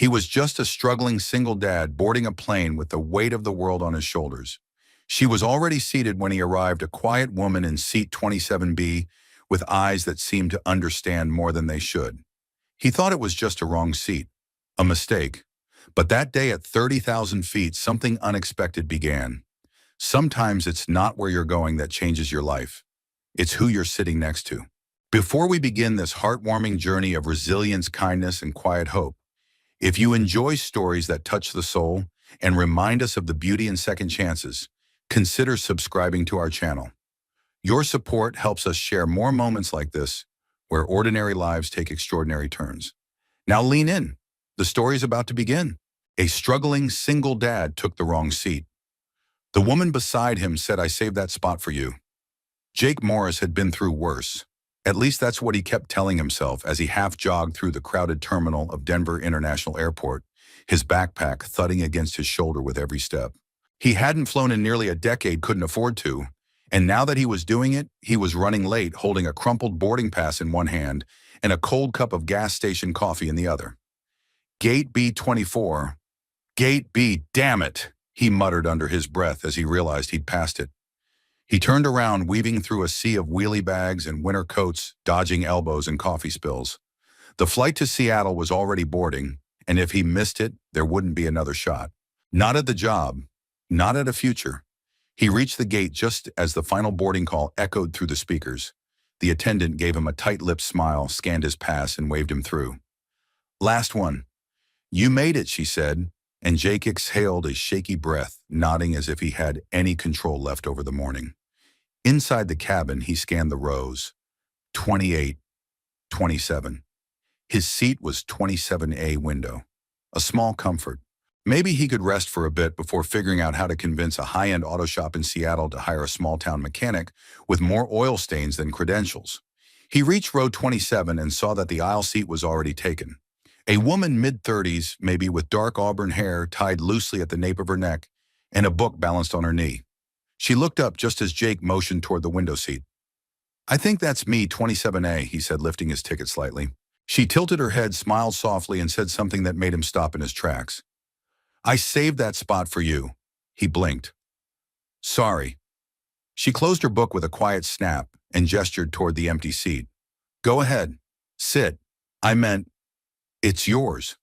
He was just a struggling single dad boarding a plane with the weight of the world on his shoulders. She was already seated when he arrived, a quiet woman in seat 27B with eyes that seemed to understand more than they should. He thought it was just a wrong seat, a mistake. But that day at 30,000 feet, something unexpected began. Sometimes it's not where you're going that changes your life. It's who you're sitting next to. Before we begin this heartwarming journey of resilience, kindness, and quiet hope, if you enjoy stories that touch the soul and remind us of the beauty in second chances, consider subscribing to our channel. Your support helps us share more moments like this, where ordinary lives take extraordinary turns. Now lean in. The story's about to begin. A struggling single dad took the wrong seat. The woman beside him said, "I saved that spot for you." Jake Morris had been through worse. At least that's what he kept telling himself as he half-jogged through the crowded terminal of Denver International Airport, his backpack thudding against his shoulder with every step. He hadn't flown in nearly a decade, couldn't afford to, and now that he was doing it, he was running late, holding a crumpled boarding pass in one hand and a cold cup of gas station coffee in the other. Gate B24. Gate B, damn it, he muttered under his breath as he realized he'd passed it. He turned around, weaving through a sea of wheelie bags and winter coats, dodging elbows and coffee spills. The flight to Seattle was already boarding, and if he missed it, there wouldn't be another shot. Not at the job, not at a future. He reached the gate just as the final boarding call echoed through the speakers. The attendant gave him a tight-lipped smile, scanned his pass, and waved him through. "Last one." "You made it," she said, and Jake exhaled a shaky breath, nodding as if he had any control left over the morning. Inside the cabin, he scanned the rows. 28, 27. His seat was 27A window. A small comfort. Maybe he could rest for a bit before figuring out how to convince a high-end auto shop in Seattle to hire a small-town mechanic with more oil stains than credentials. He reached row 27 and saw that the aisle seat was already taken. A woman mid-30s, maybe with dark auburn hair tied loosely at the nape of her neck, and a book balanced on her knee. She looked up just as Jake motioned toward the window seat. "I think that's me, 27A, he said, lifting his ticket slightly. She tilted her head, smiled softly, and said something that made him stop in his tracks. "I saved that spot for you." He blinked. "Sorry." She closed her book with a quiet snap and gestured toward the empty seat. "Go ahead. Sit. I meant, it's yours."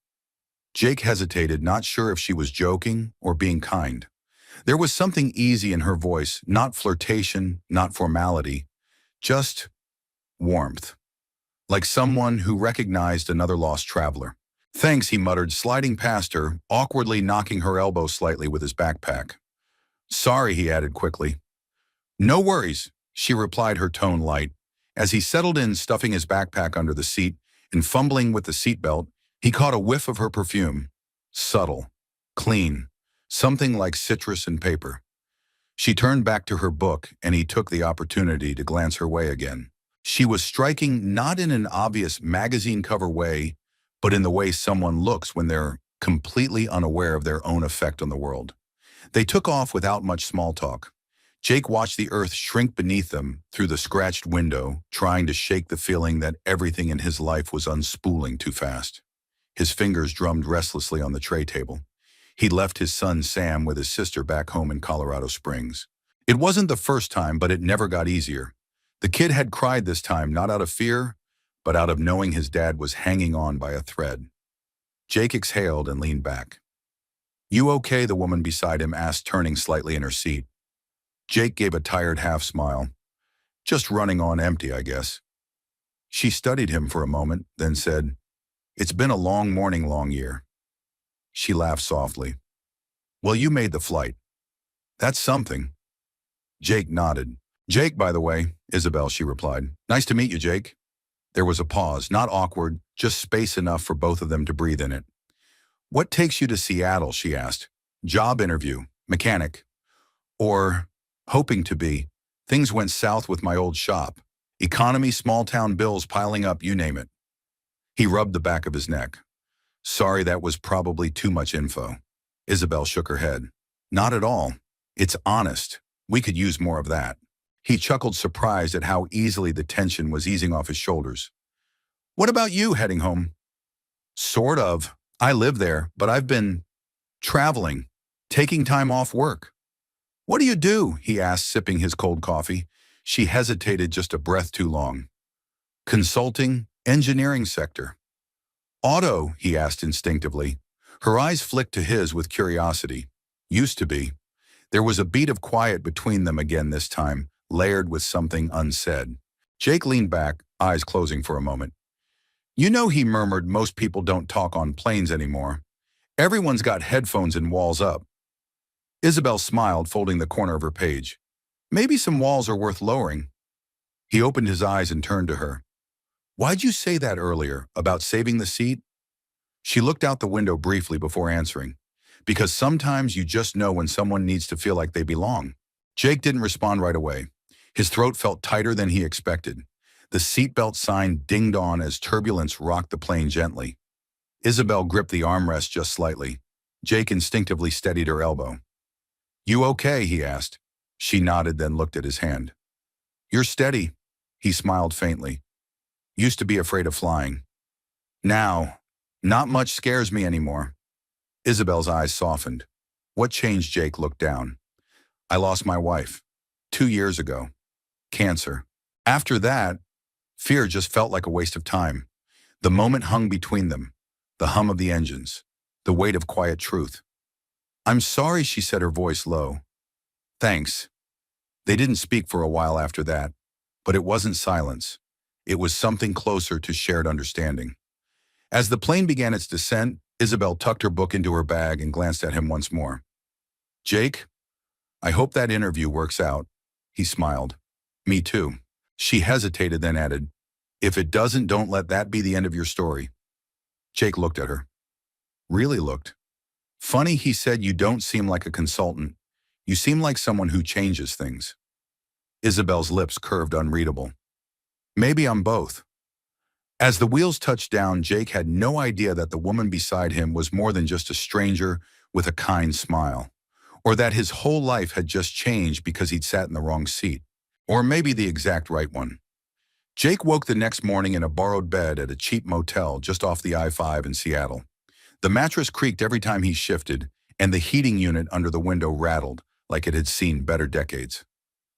Jake hesitated, not sure if she was joking or being kind. There was something easy in her voice, not flirtation, not formality, just warmth. Like someone who recognized another lost traveler. "Thanks," he muttered, sliding past her, awkwardly knocking her elbow slightly with his backpack. "Sorry," he added quickly. "No worries," she replied, her tone light. As he settled in, stuffing his backpack under the seat and fumbling with the seatbelt, he caught a whiff of her perfume. Subtle, clean, something like citrus and paper. She turned back to her book, and he took the opportunity to glance her way again. She was striking not in an obvious magazine cover way, but in the way someone looks when they're completely unaware of their own effect on the world. They took off without much small talk. Jake watched the earth shrink beneath them through the scratched window, trying to shake the feeling that everything in his life was unspooling too fast. His fingers drummed restlessly on the tray table. He'd left his son Sam with his sister back home in Colorado Springs. It wasn't the first time, but it never got easier. The kid had cried this time, not out of fear, but out of knowing his dad was hanging on by a thread. Jake exhaled and leaned back. "You okay?" the woman beside him asked, turning slightly in her seat. Jake gave a tired half-smile. "Just running on empty, I guess." She studied him for a moment, then said, "It's been a long morning, long year." She laughed softly. "Well, you made the flight. That's something." Jake nodded. "Jake, by the way, Isabel," she replied. "Nice to meet you, Jake." There was a pause, not awkward, just space enough for both of them to breathe in it. "What takes you to Seattle?" she asked. "Job interview, mechanic, or hoping to be. Things went south with my old shop. Economy, small-town bills piling up, you name it." He rubbed the back of his neck. "Sorry, that was probably too much info." Isabel shook her head. "Not at all. It's honest. We could use more of that." He chuckled, surprised at how easily the tension was easing off his shoulders. "What about you heading home?" "Sort of. I live there, but I've been traveling, taking time off work. What do you do? He asked, sipping his cold coffee. She hesitated just a breath too long. Consulting, engineering sector. Auto, he asked instinctively. Her eyes flicked to his with curiosity. Used to be. There was a beat of quiet between them again this time, layered with something unsaid. Jake leaned back, eyes closing for a moment. You know, he murmured, most people don't talk on planes anymore. Everyone's got headphones and walls up. Isabel smiled, folding the corner of her page. Maybe some walls are worth lowering. He opened his eyes and turned to her. Why'd you say that earlier, about saving the seat? She looked out the window briefly before answering. Because sometimes you just know when someone needs to feel like they belong. Jake didn't respond right away. His throat felt tighter than he expected. The seatbelt sign dinged on as turbulence rocked the plane gently. Isabel gripped the armrest just slightly. Jake instinctively steadied her elbow. You okay? He asked. She nodded, then looked at his hand. You're steady. He smiled faintly. Used to be afraid of flying. Now, not much scares me anymore. Isabel's eyes softened. What changed? Jake looked down. I lost my wife. 2 years ago. Cancer. After that, fear just felt like a waste of time. The moment hung between them. The hum of the engines. The weight of quiet truth. I'm sorry, she said, her voice low. Thanks. They didn't speak for a while after that, but it wasn't silence. It was something closer to shared understanding. As the plane began its descent, Isabel tucked her book into her bag and glanced at him once more. Jake, I hope that interview works out. He smiled. Me too. She hesitated, then added, if it doesn't, don't let that be the end of your story. Jake looked at her. Really looked. Funny, he said, you don't seem like a consultant. You seem like someone who changes things. Isabel's lips curved unreadable. Maybe I'm both. As the wheels touched down, Jake had no idea that the woman beside him was more than just a stranger with a kind smile, or that his whole life had just changed because he'd sat in the wrong seat, or maybe the exact right one. Jake woke the next morning in a borrowed bed at a cheap motel just off the I-5 in Seattle. The mattress creaked every time he shifted, and the heating unit under the window rattled like it had seen better decades.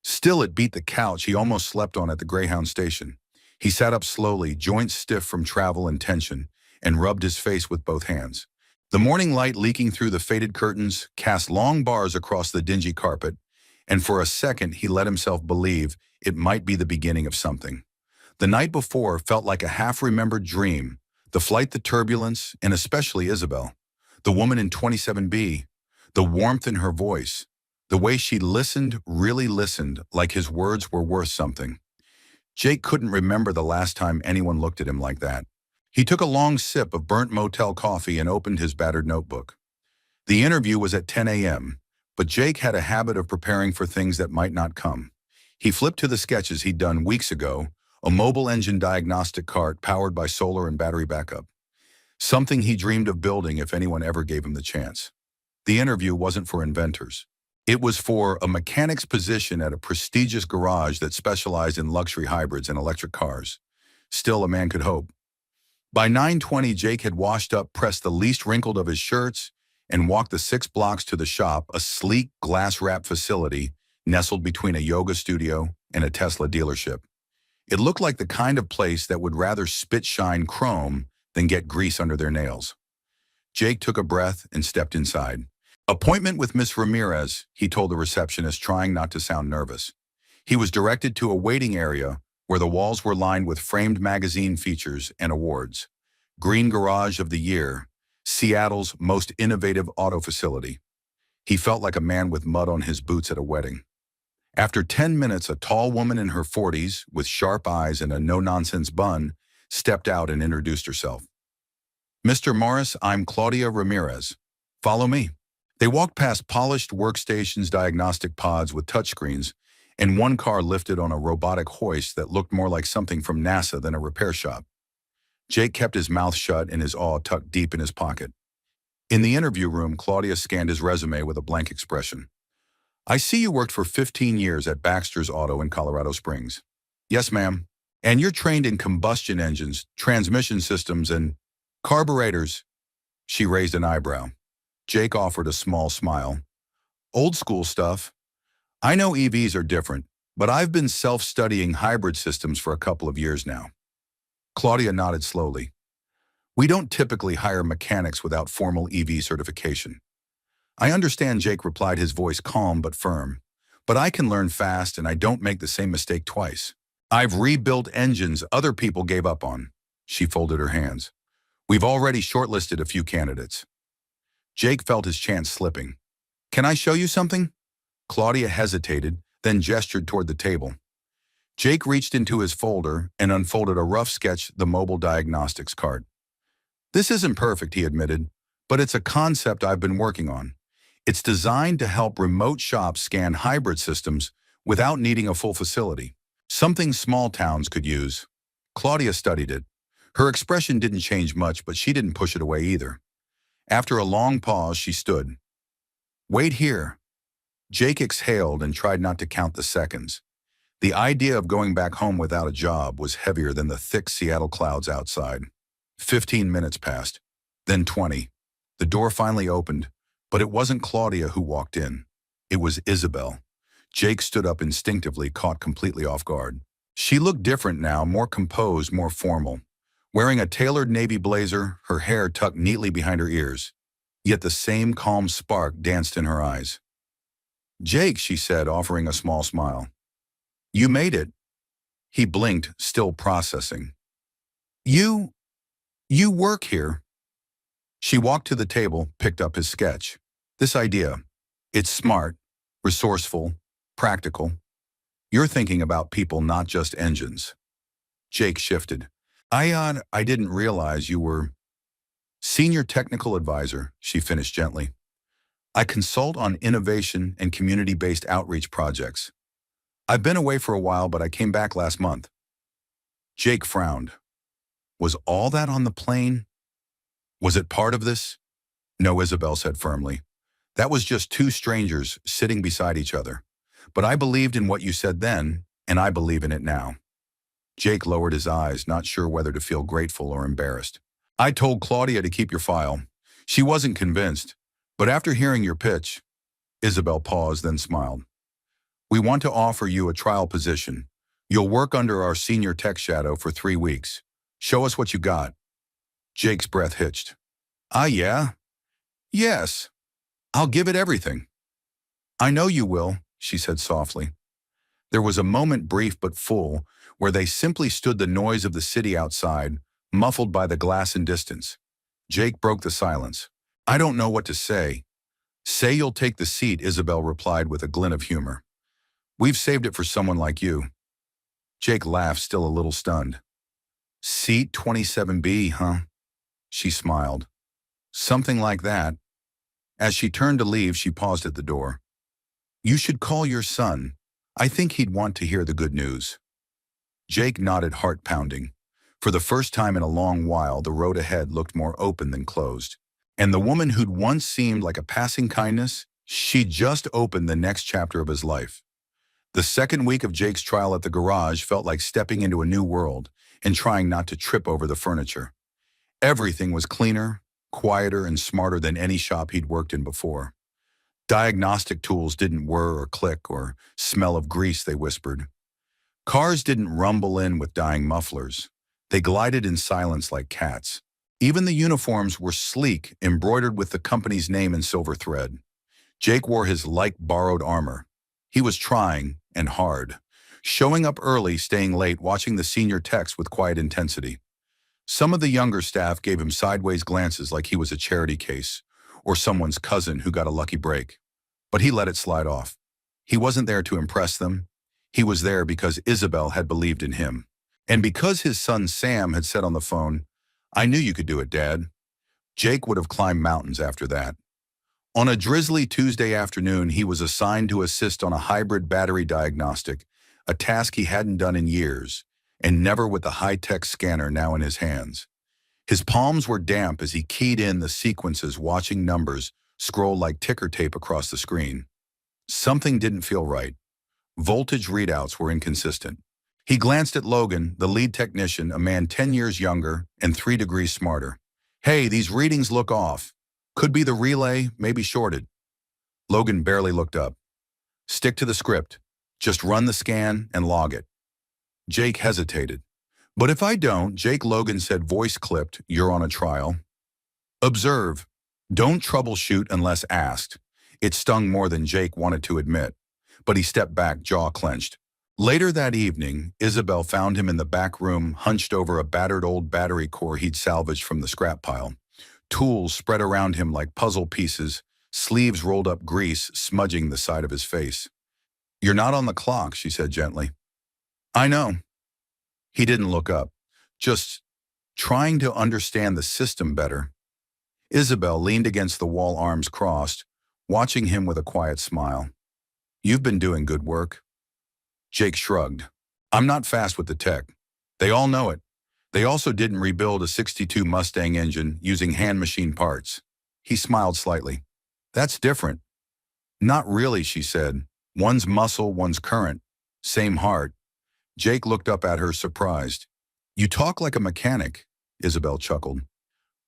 Still, it beat the couch he almost slept on at the Greyhound station. He sat up slowly, joints stiff from travel and tension, and rubbed his face with both hands. The morning light leaking through the faded curtains cast long bars across the dingy carpet, and for a second he let himself believe it might be the beginning of something. The night before felt like a half-remembered dream, the flight, the turbulence, and especially Isabel. The woman in 27B, the warmth in her voice, the way she listened, really listened, like his words were worth something. Jake couldn't remember the last time anyone looked at him like that. He took a long sip of burnt motel coffee and opened his battered notebook. The interview was at 10 a.m., but Jake had a habit of preparing for things that might not come. He flipped to the sketches he'd done weeks ago, a mobile engine diagnostic cart powered by solar and battery backup. Something he dreamed of building if anyone ever gave him the chance. The interview wasn't for inventors. It was for a mechanic's position at a prestigious garage that specialized in luxury hybrids and electric cars. Still, a man could hope. By 9:20, Jake had washed up, pressed the least wrinkled of his shirts, and walked the 6 blocks to the shop, a sleek, glass-wrapped facility nestled between a yoga studio and a Tesla dealership. It looked like the kind of place that would rather spit shine chrome than get grease under their nails. Jake took a breath and stepped inside. Appointment with Miss Ramirez, he told the receptionist, trying not to sound nervous. He was directed to a waiting area where the walls were lined with framed magazine features and awards. Green Garage of the Year, Seattle's most innovative auto facility. He felt like a man with mud on his boots at a wedding. After 10 minutes, a tall woman in her 40s, with sharp eyes and a no-nonsense bun, stepped out and introduced herself. Mr. Morris, I'm Claudia Ramirez. Follow me. They walked past polished workstations, diagnostic pods with touchscreens, and one car lifted on a robotic hoist that looked more like something from NASA than a repair shop. Jake kept his mouth shut and his awe tucked deep in his pocket. In the interview room, Claudia scanned his resume with a blank expression. I see you worked for 15 years at Baxter's Auto in Colorado Springs. Yes, ma'am. And you're trained in combustion engines, transmission systems, and carburetors. She raised an eyebrow. Jake offered a small smile. Old school stuff. I know EVs are different, but I've been self-studying hybrid systems for a couple of years now. Claudia nodded slowly. We don't typically hire mechanics without formal EV certification. I understand, Jake replied, his voice calm but firm. But I can learn fast and I don't make the same mistake twice. I've rebuilt engines other people gave up on. She folded her hands. We've already shortlisted a few candidates. Jake felt his chance slipping. Can I show you something? Claudia hesitated, then gestured toward the table. Jake reached into his folder and unfolded a rough sketch, the mobile diagnostics cart. This isn't perfect, he admitted, but it's a concept I've been working on. It's designed to help remote shops scan hybrid systems without needing a full facility. Something small towns could use. Claudia studied it. Her expression didn't change much, but she didn't push it away either. After a long pause, she stood. Wait here. Jake exhaled and tried not to count the seconds. The idea of going back home without a job was heavier than the thick Seattle clouds outside. 15 minutes passed, then 20. The door finally opened, but it wasn't Claudia who walked in. It was Isabel. Jake stood up instinctively, caught completely off guard. She looked different now, more composed, more formal. Wearing a tailored navy blazer, her hair tucked neatly behind her ears. Yet the same calm spark danced in her eyes. Jake, she said, offering a small smile. You made it. He blinked, still processing. You work here. She walked to the table, picked up his sketch. This idea. It's smart, resourceful, practical. You're thinking about people, not just engines. Jake shifted. I didn't realize you were senior technical advisor, she finished gently. I consult on innovation and community-based outreach projects. I've been away for a while, but I came back last month. Jake frowned. Was all that on the plane? Was it part of this? No, Isabel said firmly. That was just two strangers sitting beside each other. But I believed in what you said then, and I believe in it now. Jake lowered his eyes, not sure whether to feel grateful or embarrassed. I told Claudia to keep your file. She wasn't convinced, but after hearing your pitch, Isabel paused, then smiled. We want to offer you a trial position. You'll work under our senior tech shadow for 3 weeks. Show us what you got. Jake's breath hitched. Yeah? Yes. I'll give it everything. I know you will, she said softly. There was a moment, brief but full, where they simply stood, the noise of the city outside, muffled by the glass in distance. Jake broke the silence. I don't know what to say. Say you'll take the seat, Isabel replied with a glint of humor. We've saved it for someone like you. Jake laughed, still a little stunned. Seat 27B, huh? She smiled. Something like that. As she turned to leave, she paused at the door. You should call your son. I think he'd want to hear the good news. Jake nodded, heart pounding. For the first time in a long while, the road ahead looked more open than closed. And the woman who'd once seemed like a passing kindness, she'd just opened the next chapter of his life. The second week of Jake's trial at the garage felt like stepping into a new world and trying not to trip over the furniture. Everything was cleaner, quieter, and smarter than any shop he'd worked in before. Diagnostic tools didn't whir or click or smell of grease, they whispered. Cars didn't rumble in with dying mufflers. They glided in silence like cats. Even the uniforms were sleek, embroidered with the company's name in silver thread. Jake wore his like borrowed armor. He was trying, and hard. Showing up early, staying late, watching the senior techs with quiet intensity. Some of the younger staff gave him sideways glances like he was a charity case, or someone's cousin who got a lucky break. But he let it slide off. He wasn't there to impress them. He was there because Isabel had believed in him. And because his son Sam had said on the phone, I knew you could do it, Dad. Jake would have climbed mountains after that. On a drizzly Tuesday afternoon, he was assigned to assist on a hybrid battery diagnostic, a task he hadn't done in years, and never with the high-tech scanner now in his hands. His palms were damp as he keyed in the sequences, watching numbers scroll like ticker tape across the screen. Something didn't feel right. Voltage readouts were inconsistent. He glanced at Logan, the lead technician, a man 10 years younger and 3 degrees smarter. Hey, these readings look off. Could be the relay, maybe shorted. Logan barely looked up. Stick to the script. Just run the scan and log it. Jake hesitated. But if I don't, Jake, Logan said, voice clipped, you're on a trial. Observe. Don't troubleshoot unless asked. It stung more than Jake wanted to admit, but he stepped back, jaw clenched. Later that evening, Isabel found him in the back room, hunched over a battered old battery core he'd salvaged from the scrap pile. Tools spread around him like puzzle pieces, sleeves rolled up grease, smudging the side of his face. You're not on the clock, she said gently. I know. He didn't look up, just trying to understand the system better. Isabel leaned against the wall, arms crossed, watching him with a quiet smile. You've been doing good work. Jake shrugged. I'm not fast with the tech. They all know it. They also didn't rebuild a '62 Mustang engine using hand machine parts. He smiled slightly. That's different. Not really, she said. One's muscle, one's current. Same heart. Jake looked up at her, surprised. You talk like a mechanic, Isabel chuckled.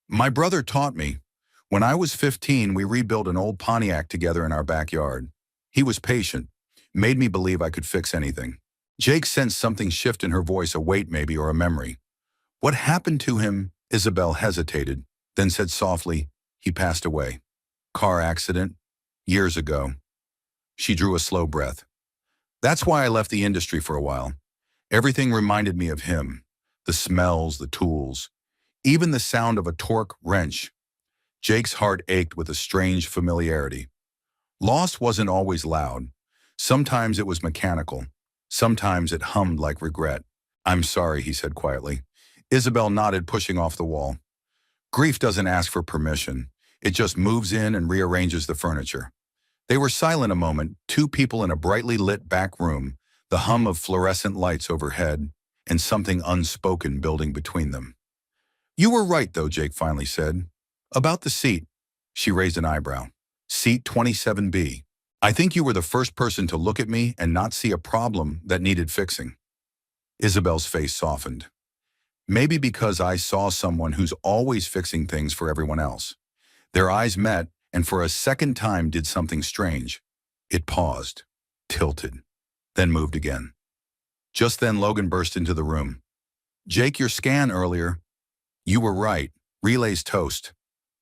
My brother taught me. When I was 15, we rebuilt an old Pontiac together in our backyard. He was patient, made me believe I could fix anything. Jake sensed something shift in her voice, a weight maybe, or a memory. What happened to him? Isabel hesitated, then said softly, he passed away. Car accident. Years ago. She drew a slow breath. That's why I left the industry for a while. Everything reminded me of him. The smells, the tools, even the sound of a torque wrench. Jake's heart ached with a strange familiarity. Loss wasn't always loud. Sometimes it was mechanical. Sometimes it hummed like regret. I'm sorry, he said quietly. Isabel nodded, pushing off the wall. Grief doesn't ask for permission. It just moves in and rearranges the furniture. They were silent a moment, two people in a brightly lit back room, the hum of fluorescent lights overhead, and something unspoken building between them. You were right, though, Jake finally said. About the seat. She raised an eyebrow. Seat 27B. I think you were the first person to look at me and not see a problem that needed fixing. Isabel's face softened. Maybe because I saw someone who's always fixing things for everyone else. Their eyes met, and for a second time did something strange. It paused, tilted, then moved again. Just then Logan burst into the room. Jake, your scan earlier. You were right. Relay's toast.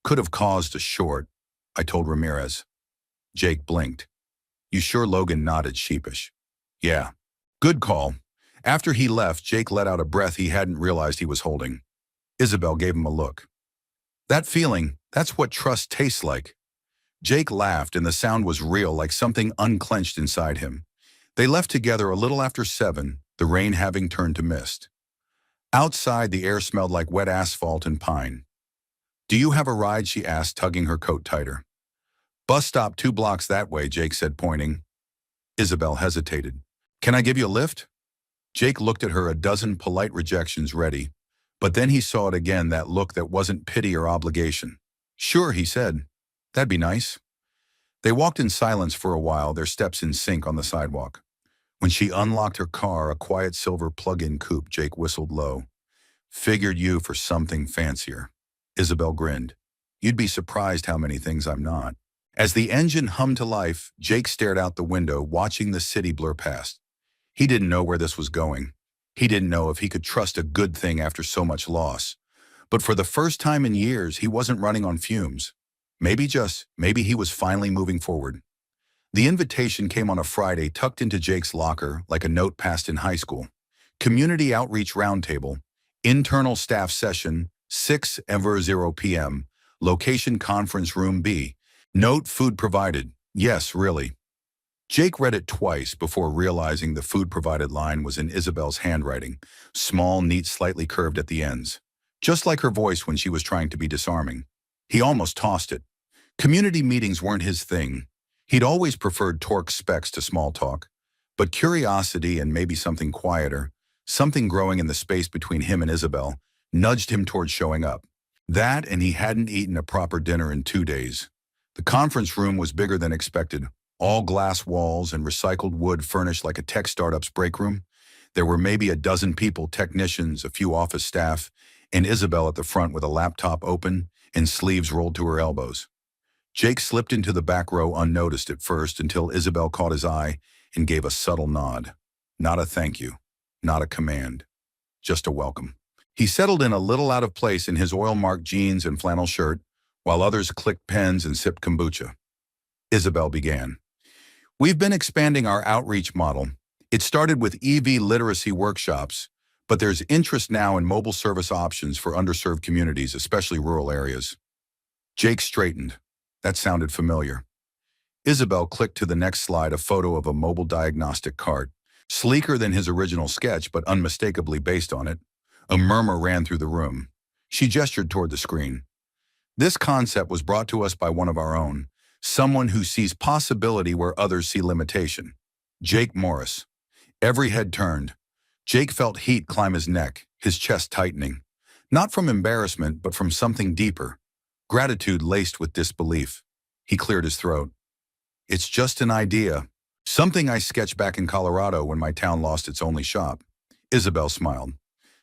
Could have caused a short, I told Ramirez. Jake blinked. You sure? Logan nodded, sheepish. Yeah. Good call. After he left, Jake let out a breath he hadn't realized he was holding. Isabel gave him a look. That feeling, that's what trust tastes like. Jake laughed, and the sound was real, like something unclenched inside him. They left together a little after 7, the rain having turned to mist. Outside, the air smelled like wet asphalt and pine. Do you have a ride? She asked, tugging her coat tighter. Bus stop 2 blocks that way, Jake said, pointing. Isabel hesitated. Can I give you a lift? Jake looked at her, a dozen polite rejections ready, but then he saw it again, that look that wasn't pity or obligation. Sure, he said. That'd be nice. They walked in silence for a while, their steps in sync on the sidewalk. When she unlocked her car, a quiet silver plug-in coupe, Jake whistled low. Figured you for something fancier. Isabel grinned. You'd be surprised how many things I'm not. As the engine hummed to life, Jake stared out the window, watching the city blur past. He didn't know where this was going. He didn't know if he could trust a good thing after so much loss. But for the first time in years, he wasn't running on fumes. Maybe he was finally moving forward. The invitation came on a Friday, tucked into Jake's locker like a note passed in high school. Community Outreach Roundtable, internal staff session, 6:00 p.m., location Conference Room B. Note, food provided. Yes, really. Jake read it twice before realizing the food provided line was in Isabel's handwriting, small, neat, slightly curved at the ends. Just like her voice when she was trying to be disarming. He almost tossed it. Community meetings weren't his thing. He'd always preferred torque specs to small talk. But curiosity and maybe something quieter, something growing in the space between him and Isabel, nudged him toward showing up. That, and he hadn't eaten a proper dinner in 2 days. The conference room was bigger than expected. All glass walls and recycled wood furnished like a tech startup's break room. There were maybe a dozen people, technicians, a few office staff, and Isabel at the front with a laptop open and sleeves rolled to her elbows. Jake slipped into the back row unnoticed at first until Isabel caught his eye and gave a subtle nod. Not a thank you, not a command, just a welcome. He settled in a little out of place in his oil-marked jeans and flannel shirt, while others clicked pens and sipped kombucha. Isabel began. We've been expanding our outreach model. It started with EV literacy workshops, but there's interest now in mobile service options for underserved communities, especially rural areas. Jake straightened. That sounded familiar. Isabel clicked to the next slide, a photo of a mobile diagnostic cart. Sleeker than his original sketch, but unmistakably based on it. A murmur ran through the room. She gestured toward the screen. This concept was brought to us by one of our own, someone who sees possibility where others see limitation. Jake Morris. Every head turned. Jake felt heat climb his neck, his chest tightening. Not from embarrassment, but from something deeper. Gratitude laced with disbelief. He cleared his throat. It's just an idea. Something I sketched back in Colorado when my town lost its only shop. Isabel smiled.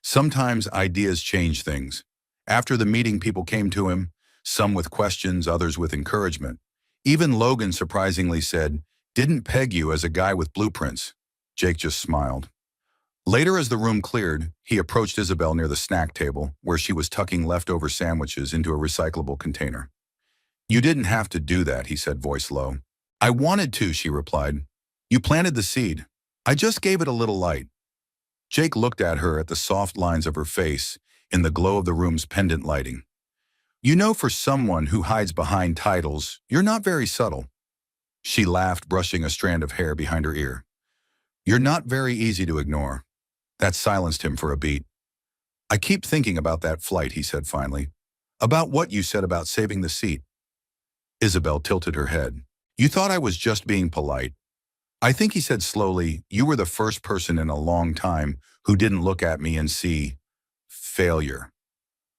Sometimes ideas change things. After the meeting, people came to him, some with questions, others with encouragement. Even Logan surprisingly said, "Didn't peg you as a guy with blueprints." Jake just smiled. Later, as the room cleared, he approached Isabel near the snack table, where she was tucking leftover sandwiches into a recyclable container. "You didn't have to do that," he said, voice low. "I wanted to," she replied. "You planted the seed. I just gave it a little light." Jake looked at her, at the soft lines of her face, in the glow of the room's pendant lighting. "You know, for someone who hides behind titles, you're not very subtle." She laughed, brushing a strand of hair behind her ear. "You're not very easy to ignore." That silenced him for a beat. "I keep thinking about that flight," he said finally. "About what you said about saving the seat." Isabel tilted her head. "You thought I was just being polite." "I think," he said slowly, "you were the first person in a long time who didn't look at me and see failure."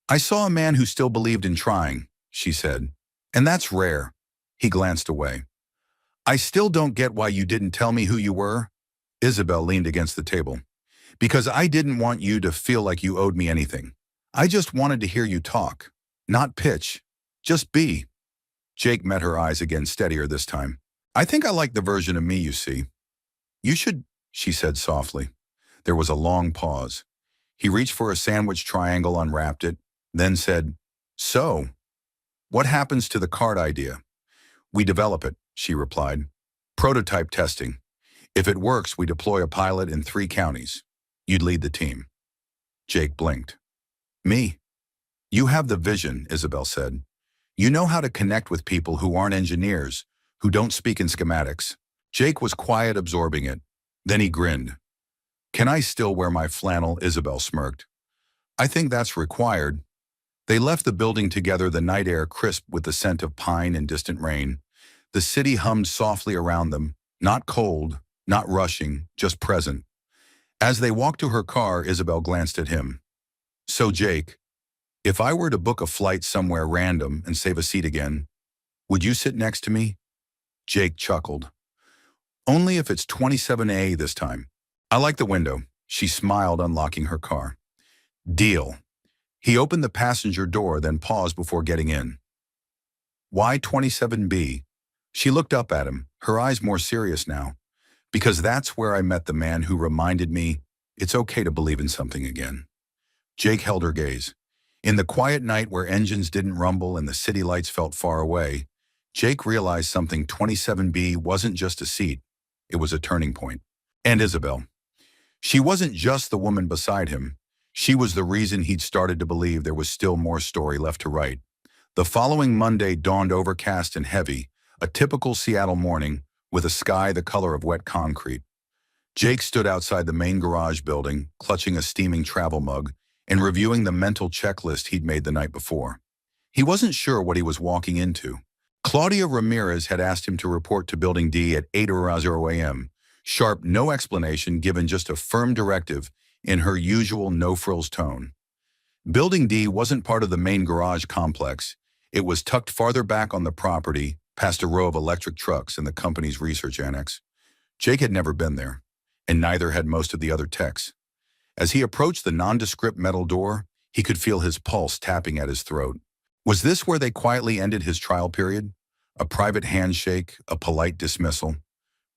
"I saw a man who still believed in trying," she said. "And that's rare." He glanced away. "I still don't get why you didn't tell me who you were." Isabel leaned against the table. "Because I didn't want you to feel like you owed me anything. I just wanted to hear you talk. Not pitch. Just be." Jake met her eyes again, steadier this time. "I think I like the version of me you see." "You should," she said softly. There was a long pause. He reached for a sandwich triangle, unwrapped it, then said, "So, what happens to the cart idea?" "We develop it," she replied. "Prototype testing. If it works, we deploy a pilot in 3 counties. You'd lead the team." Jake blinked. "Me?" "You have the vision," Isabel said. "You know how to connect with people who aren't engineers, who don't speak in schematics." Jake was quiet, absorbing it. Then he grinned. "Can I still wear my flannel?" Isabel smirked. "I think that's required." They left the building together, the night air crisp with the scent of pine and distant rain. The city hummed softly around them, not cold, not rushing, just present. As they walked to her car, Isabel glanced at him. "So, Jake, if I were to book a flight somewhere random and save a seat again, would you sit next to me?" Jake chuckled. "Only if it's 27A this time. I like the window." She smiled, unlocking her car. "Deal." He opened the passenger door, then paused before getting in. "Why 27B?" She looked up at him, her eyes more serious now. "Because that's where I met the man who reminded me it's okay to believe in something again." Jake held her gaze. In the quiet night where engines didn't rumble and the city lights felt far away, Jake realized something. 27B wasn't just a seat. It was a turning point. And Isabel. She wasn't just the woman beside him. She was the reason he'd started to believe there was still more story left to write. The following Monday dawned overcast and heavy, a typical Seattle morning, with a sky the color of wet concrete. Jake stood outside the main garage building, clutching a steaming travel mug, and reviewing the mental checklist he'd made the night before. He wasn't sure what he was walking into. Claudia Ramirez had asked him to report to Building D at 8:00 a.m. Sharp, no explanation, given just a firm directive in her usual no-frills tone. Building D wasn't part of the main garage complex. It was tucked farther back on the property, past a row of electric trucks and the company's research annex. Jake had never been there, and neither had most of the other techs. As he approached the nondescript metal door, He could feel his pulse tapping at his throat. Was this where they quietly ended his trial period? A private handshake, a polite dismissal?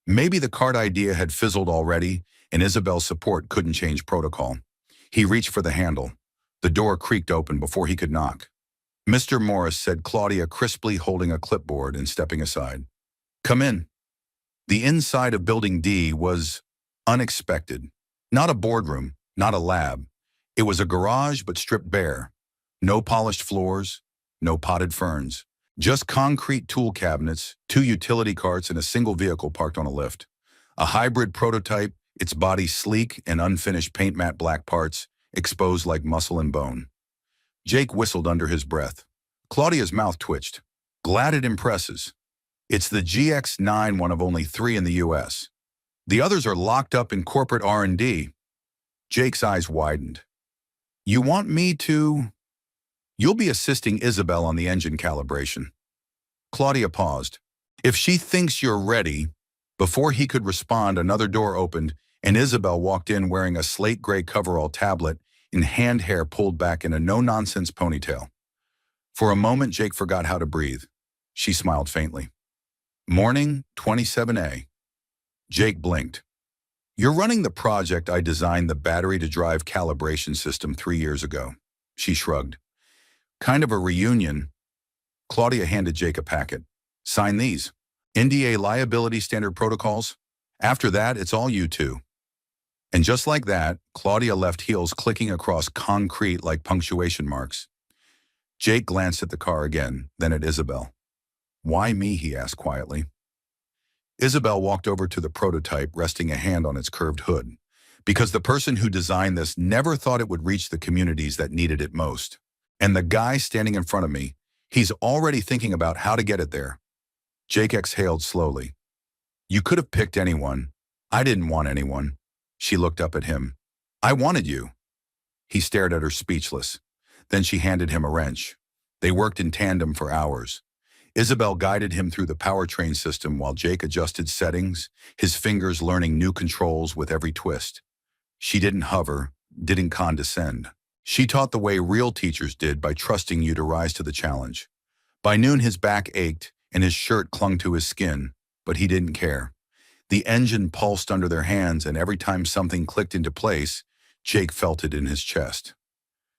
Maybe the card idea had fizzled already, and Isabel's support couldn't change protocol. He reached for the handle. The door creaked open before he could knock. "Mr. Morris," said Claudia, crisply, holding a clipboard and stepping aside. "Come in." The inside of Building D was unexpected. Not a boardroom, not a lab. It was a garage, but stripped bare. No polished floors, no potted ferns. Just concrete tool cabinets, 2 utility carts, and a single vehicle parked on a lift. A hybrid prototype, its body sleek and unfinished paint matte black parts, exposed like muscle and bone. Jake whistled under his breath. Claudia's mouth twitched. "Glad it impresses. It's the GX9, one of only 3 in the US. The others are locked up in corporate R&D. Jake's eyes widened. "You want me to—" "You'll be assisting Isabel on the engine calibration." Claudia paused. "If she thinks you're ready—" Before he could respond, another door opened, and Isabel walked in wearing a slate gray coverall tablet and hand hair pulled back in a no-nonsense ponytail. For a moment, Jake forgot how to breathe. She smiled faintly. "Morning, 27A. Jake blinked. "You're running the project I designed the battery-to-drive calibration system 3 years ago." She shrugged. "Kind of a reunion." Claudia handed Jake a packet. "Sign these. NDA liability standard protocols. After that, it's all you two." And just like that, Claudia left, heels clicking across concrete like punctuation marks. Jake glanced at the car again, then at Isabel. "Why me?" he asked quietly. Isabel walked over to the prototype, resting a hand on its curved hood. "Because the person who designed this never thought it would reach the communities that needed it most. And the guy standing in front of me, he's already thinking about how to get it there." Jake exhaled slowly. "You could have picked anyone. I didn't want anyone." She looked up at him. "I wanted you." He stared at her, speechless. Then she handed him a wrench. They worked in tandem for hours. Isabel guided him through the powertrain system while Jake adjusted settings, his fingers learning new controls with every twist. She didn't hover, didn't condescend. She taught the way real teachers did, by trusting you to rise to the challenge. By noon, his back ached and his shirt clung to his skin, but he didn't care. The engine pulsed under their hands, and every time something clicked into place, Jake felt it in his chest.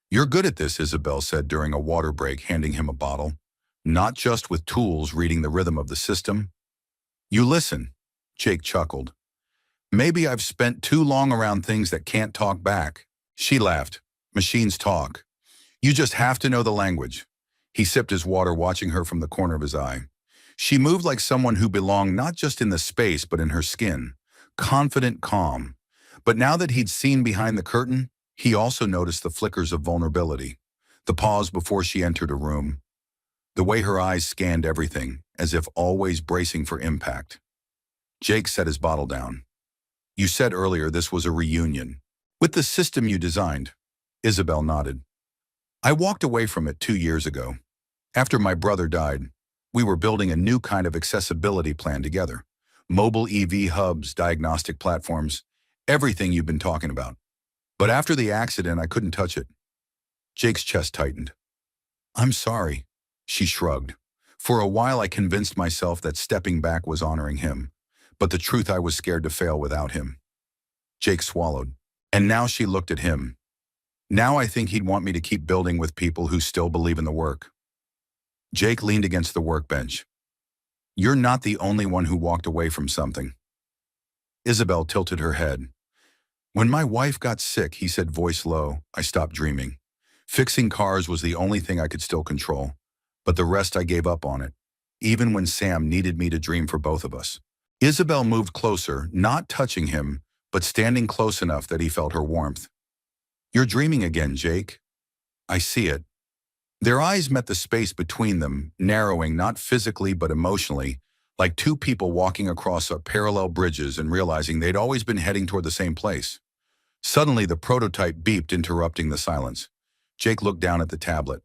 "You're good at this," Isabel said during a water break, handing him a bottle. "Not just with tools, reading the rhythm of the system." "You listen," Jake chuckled. "Maybe I've spent too long around things that can't talk back." She laughed. "Machines talk. You just have to know the language." He sipped his water, watching her from the corner of his eye. She moved like someone who belonged not just in the space but in her skin, confident, calm. But now that he'd seen behind the curtain, he also noticed the flickers of vulnerability, the pause before she entered a room, the way her eyes scanned everything, as if always bracing for impact. Jake set his bottle down. "You said earlier this was a reunion. With the system you designed." Isabel nodded. "I walked away from it 2 years ago. After my brother died, we were building a new kind of accessibility plan together. Mobile EV hubs, diagnostic platforms, everything you've been talking about. But after the accident, I couldn't touch it." Jake's chest tightened. "I'm sorry." She shrugged. "For a while I convinced myself that stepping back was honoring him. But the truth, I was scared to fail without him." Jake swallowed. And now she looked at him. "Now I think he'd want me to keep building with people who still believe in the work." Jake leaned against the workbench. "You're not the only one who walked away from something." Isabel tilted her head. "When my wife got sick," he said, voice low, "I stopped dreaming. Fixing cars was the only thing I could still control. But the rest, I gave up on it, even when Sam needed me to dream for both of us." Isabel moved closer, not touching him, but standing close enough that he felt her warmth. "You're dreaming again, Jake. I see it." Their eyes met the space between them, narrowing not physically but emotionally, like two people walking across parallel bridges and realizing they'd always been heading toward the same place. Suddenly, the prototype beeped, interrupting the silence. Jake looked down at the tablet.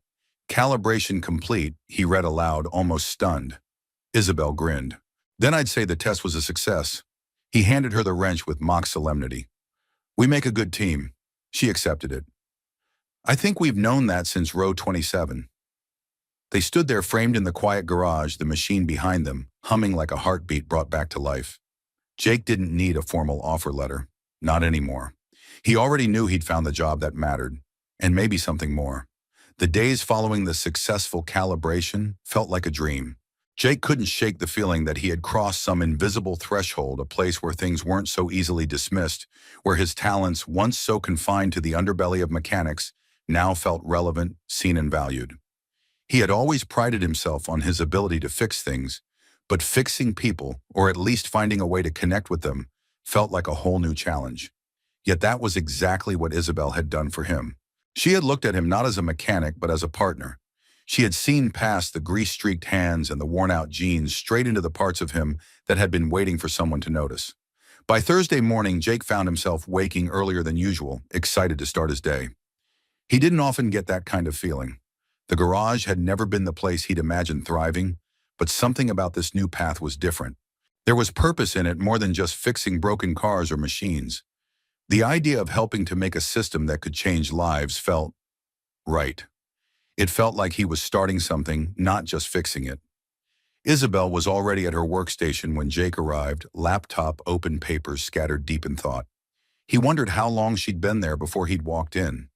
"Calibration complete," he read aloud, almost stunned. Isabel grinned. "Then I'd say the test was a success." He handed her the wrench with mock solemnity. "We make a good team." She accepted it. I think we've known that since row 27. They stood there framed in the quiet garage, the machine behind them, humming like a heartbeat brought back to life. Jake didn't need a formal offer letter. Not anymore. He already knew he'd found the job that mattered, and maybe something more. The days following the successful calibration felt like a dream. Jake couldn't shake the feeling that he had crossed some invisible threshold, a place where things weren't so easily dismissed, where his talents, once so confined to the underbelly of mechanics, now felt relevant, seen and valued. He had always prided himself on his ability to fix things, but fixing people, or at least finding a way to connect with them, felt like a whole new challenge. Yet that was exactly what Isabel had done for him. She had looked at him not as a mechanic, but as a partner. She had seen past the grease-streaked hands and the worn-out jeans straight into the parts of him that had been waiting for someone to notice. By Thursday morning, Jake found himself waking earlier than usual, excited to start his day. He didn't often get that kind of feeling. The garage had never been the place he'd imagined thriving, but something about this new path was different. There was purpose in it more than just fixing broken cars or machines. The idea of helping to make a system that could change lives felt right. It felt like he was starting something, not just fixing it. Isabel was already at her workstation when Jake arrived, laptop open, papers scattered deep in thought. He wondered how long she'd been there before he'd walked in.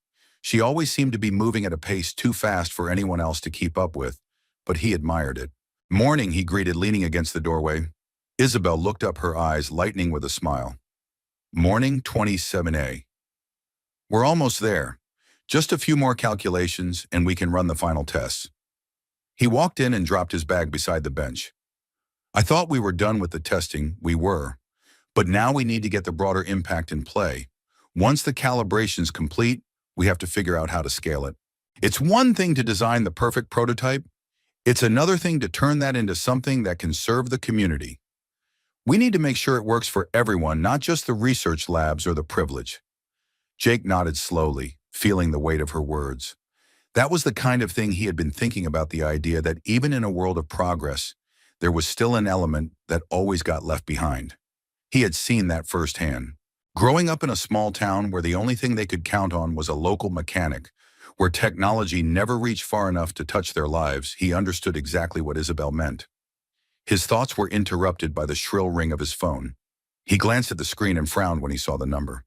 She always seemed to be moving at a pace too fast for anyone else to keep up with, but he admired it. "Morning," he greeted, leaning against the doorway. Isabel looked up, her eyes lightening with a smile. "Morning, 27A. We're almost there. Just a few more calculations, and we can run the final tests." He walked in and dropped his bag beside the bench. "I thought we were done with the testing." We were. But now we need to get the broader impact in play. Once the calibration's complete, we have to figure out how to scale it. It's one thing to design the perfect prototype. It's another thing to turn that into something that can serve the community. We need to make sure it works for everyone, not just the research labs or the privileged. Jake nodded slowly, feeling the weight of her words. That was the kind of thing he had been thinking about, the idea that even in a world of progress, there was still an element that always got left behind. He had seen that firsthand. Growing up in a small town where the only thing they could count on was a local mechanic, where technology never reached far enough to touch their lives, he understood exactly what Isabel meant. His thoughts were interrupted by the shrill ring of his phone. He glanced at the screen and frowned when he saw the number.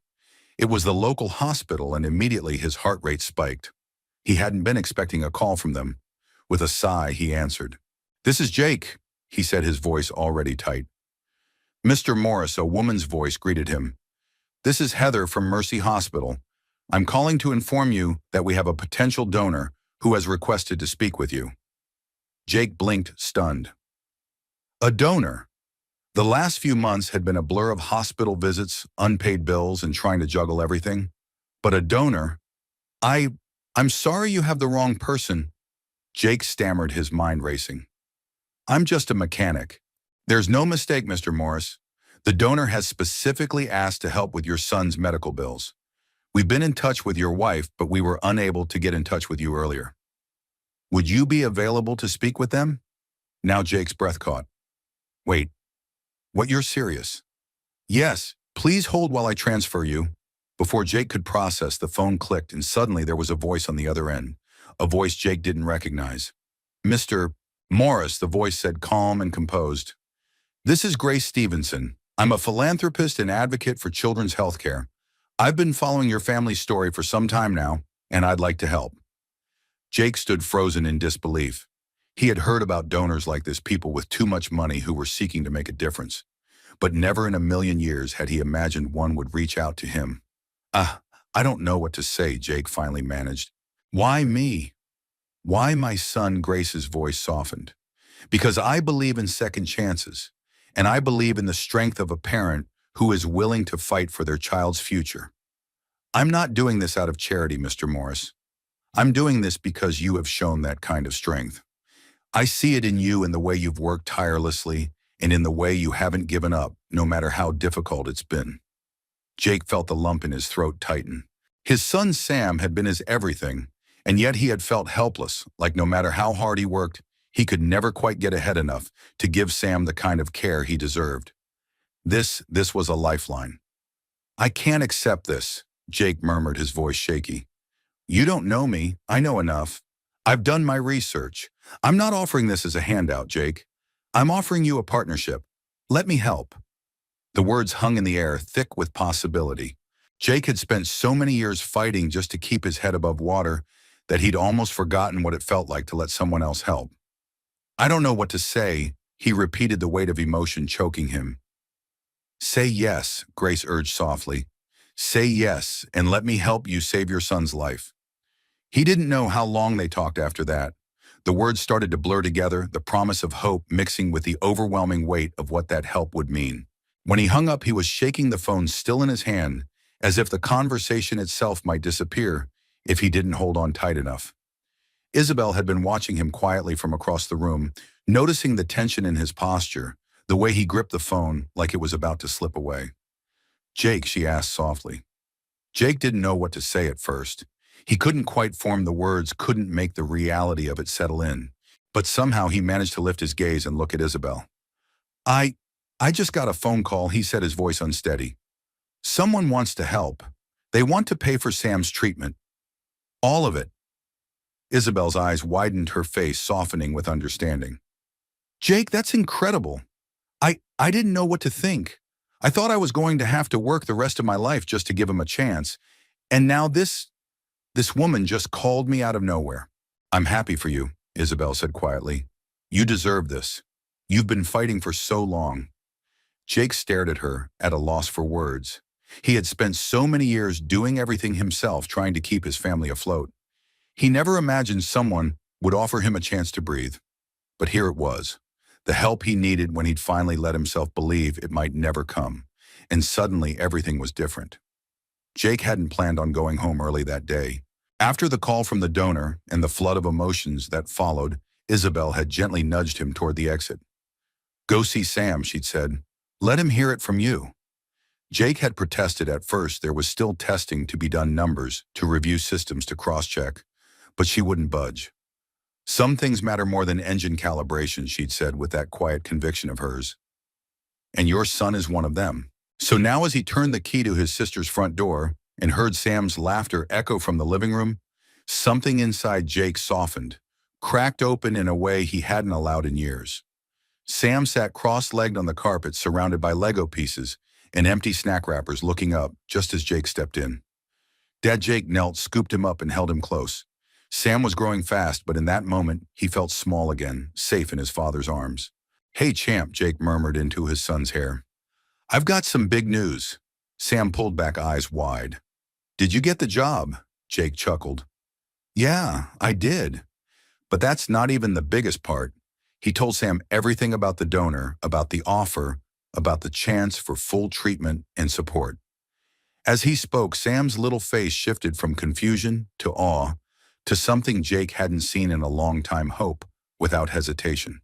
It was the local hospital, and immediately his heart rate spiked. He hadn't been expecting a call from them. With a sigh, he answered. "This is Jake," he said, his voice already tight. "Mr. Morris," a woman's voice greeted him. "This is Heather from Mercy Hospital. I'm calling to inform you that we have a potential donor who has requested to speak with you." Jake blinked, stunned. A donor? The last few months had been a blur of hospital visits, unpaid bills, and trying to juggle everything. But a donor? I'm sorry, you have the wrong person." Jake stammered, his mind racing. "I'm just a mechanic." "There's no mistake, Mr. Morris. The donor has specifically asked to help with your son's medical bills. We've been in touch with your wife, but we were unable to get in touch with you earlier. Would you be available to speak with them?" Now Jake's breath caught. "Wait, what, you're serious?" "Yes, please hold while I transfer you." Before Jake could process, the phone clicked, and suddenly there was a voice on the other end, a voice Jake didn't recognize. "Mr. Morris," the voice said, calm and composed. "This is Grace Stevenson. I'm a philanthropist and advocate for children's health care. I've been following your family's story for some time now, and I'd like to help." Jake stood frozen in disbelief. He had heard about donors like this, people with too much money who were seeking to make a difference. But never in a million years had he imagined one would reach out to him. I don't know what to say," Jake finally managed. "Why me? Why my son?" Grace's voice softened. "Because I believe in second chances, and I believe in the strength of a parent who is willing to fight for their child's future. I'm not doing this out of charity, Mr. Morris. I'm doing this because you have shown that kind of strength. I see it in you, in the way you've worked tirelessly, and in the way you haven't given up, no matter how difficult it's been." Jake felt the lump in his throat tighten. His son Sam had been his everything, and yet he had felt helpless, like no matter how hard he worked, he could never quite get ahead enough to give Sam the kind of care he deserved. This was a lifeline. "I can't accept this," Jake murmured, his voice shaky. You don't know me. I know enough. I've done my research. I'm not offering this as a handout, Jake. I'm offering you a partnership. Let me help. The words hung in the air, thick with possibility. Jake had spent so many years fighting just to keep his head above water that he'd almost forgotten what it felt like to let someone else help. I don't know what to say, he repeated, the weight of emotion choking him. Say yes, Grace urged softly. Say yes, and let me help you save your son's life. He didn't know how long they talked after that. The words started to blur together, the promise of hope mixing with the overwhelming weight of what that help would mean. When he hung up, he was shaking the phone still in his hand, as if the conversation itself might disappear if he didn't hold on tight enough. Isabel had been watching him quietly from across the room, noticing the tension in his posture, the way he gripped the phone like it was about to slip away. Jake, she asked softly. Jake didn't know what to say at first. He couldn't quite form the words, couldn't make the reality of it settle in. But somehow he managed to lift his gaze and look at Isabel. I just got a phone call, he said, his voice unsteady. Someone wants to help. They want to pay for Sam's treatment. All of it. Isabel's eyes widened, her face softening with understanding. Jake, that's incredible. I didn't know what to think. I thought I was going to have to work the rest of my life just to give him a chance. And now this woman just called me out of nowhere. I'm happy for you, Isabel said quietly. You deserve this. You've been fighting for so long. Jake stared at her, at a loss for words. He had spent so many years doing everything himself, trying to keep his family afloat. He never imagined someone would offer him a chance to breathe. But here it was, the help he needed when he'd finally let himself believe it might never come. And suddenly everything was different. Jake hadn't planned on going home early that day. After the call from the donor and the flood of emotions that followed, Isabel had gently nudged him toward the exit. Go see Sam, she'd said. Let him hear it from you. Jake had protested at first. There was still testing to be done, numbers to review, systems to cross-check. But she wouldn't budge. Some things matter more than engine calibration, she'd said with that quiet conviction of hers. And your son is one of them. So now as he turned the key to his sister's front door and heard Sam's laughter echo from the living room, something inside Jake softened, cracked open in a way he hadn't allowed in years. Sam sat cross-legged on the carpet, surrounded by Lego pieces and empty snack wrappers, looking up just as Jake stepped in. Dad Jake knelt, scooped him up, and held him close. Sam was growing fast, but in that moment, he felt small again, safe in his father's arms. Hey, champ, Jake murmured into his son's hair. I've got some big news. Sam pulled back, eyes wide. Did you get the job? Jake chuckled. Yeah, I did. But that's not even the biggest part. He told Sam everything about the donor, about the offer, about the chance for full treatment and support. As he spoke, Sam's little face shifted from confusion to awe to something Jake hadn't seen in a long time: hope, without hesitation.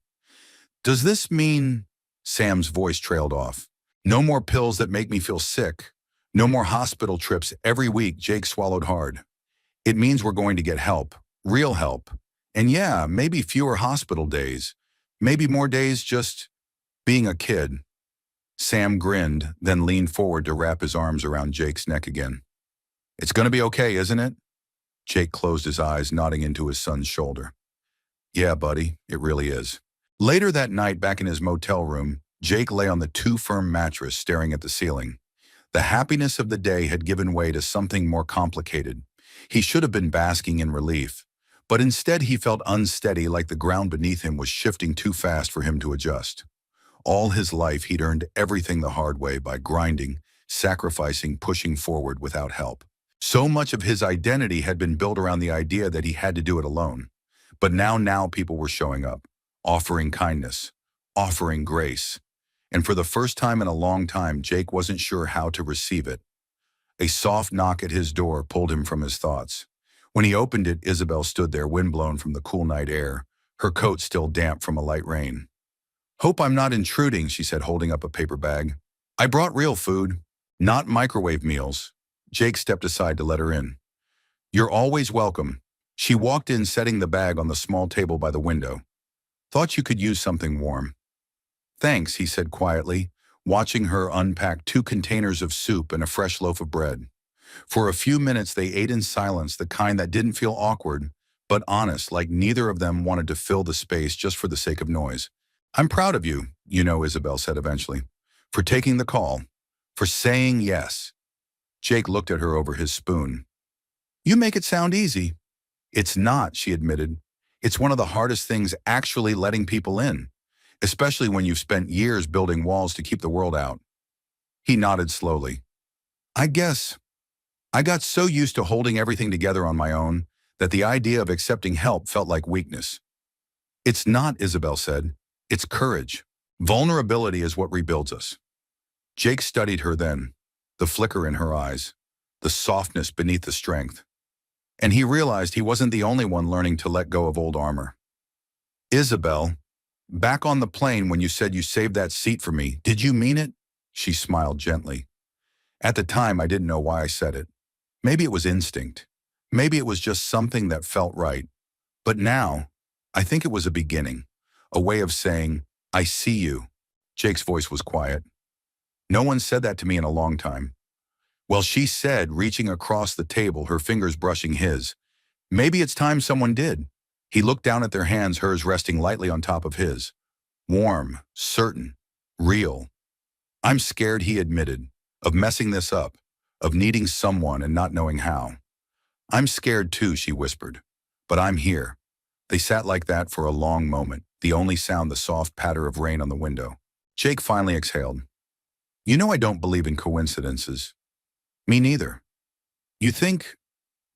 Does this mean... Sam's voice trailed off. No more pills that make me feel sick. No more hospital trips every week. Jake swallowed hard. It means we're going to get help, real help. And yeah, maybe fewer hospital days. Maybe more days just being a kid. Sam grinned, then leaned forward to wrap his arms around Jake's neck again. It's going to be okay, isn't it? Jake closed his eyes, nodding into his son's shoulder. Yeah, buddy, it really is. Later that night, back in his motel room, Jake lay on the too-firm mattress, staring at the ceiling. The happiness of the day had given way to something more complicated. He should have been basking in relief, but instead he felt unsteady, like the ground beneath him was shifting too fast for him to adjust. All his life he'd earned everything the hard way, by grinding, sacrificing, pushing forward without help. So much of his identity had been built around the idea that he had to do it alone. But now people were showing up, offering kindness, offering grace. And for the first time in a long time, Jake wasn't sure how to receive it. A soft knock at his door pulled him from his thoughts. When he opened it, Isabel stood there, windblown from the cool night air, her coat still damp from a light rain. Hope I'm not intruding, she said, holding up a paper bag. I brought real food, not microwave meals. Jake stepped aside to let her in. You're always welcome. She walked in, setting the bag on the small table by the window. Thought you could use something warm. Thanks, he said quietly, watching her unpack 2 containers of soup and a fresh loaf of bread. For a few minutes, they ate in silence, the kind that didn't feel awkward, but honest, like neither of them wanted to fill the space just for the sake of noise. I'm proud of you, Isabel said eventually, for taking the call, for saying yes. Jake looked at her over his spoon. You make it sound easy. It's not, she admitted. It's one of the hardest things actually letting people in, especially when you've spent years building walls to keep the world out. He nodded slowly. I guess. I got so used to holding everything together on my own that the idea of accepting help felt like weakness. It's not, Isabel said. It's courage. Vulnerability is what rebuilds us. Jake studied her then, the flicker in her eyes, the softness beneath the strength. And he realized he wasn't the only one learning to let go of old armor. Isabel, back on the plane when you said you saved that seat for me, did you mean it? She smiled gently. At the time, I didn't know why I said it. Maybe it was instinct. Maybe it was just something that felt right. But now, I think it was a beginning, a way of saying, I see you. Jake's voice was quiet. No one said that to me in a long time. Well, she said, reaching across the table, her fingers brushing his. Maybe it's time someone did. He looked down at their hands, hers resting lightly on top of his. Warm, certain, real. I'm scared, he admitted, of messing this up, of needing someone and not knowing how. I'm scared too, she whispered. But I'm here. They sat like that for a long moment, the only sound the soft patter of rain on the window. Jake finally exhaled. You know I don't believe in coincidences. Me neither. You think,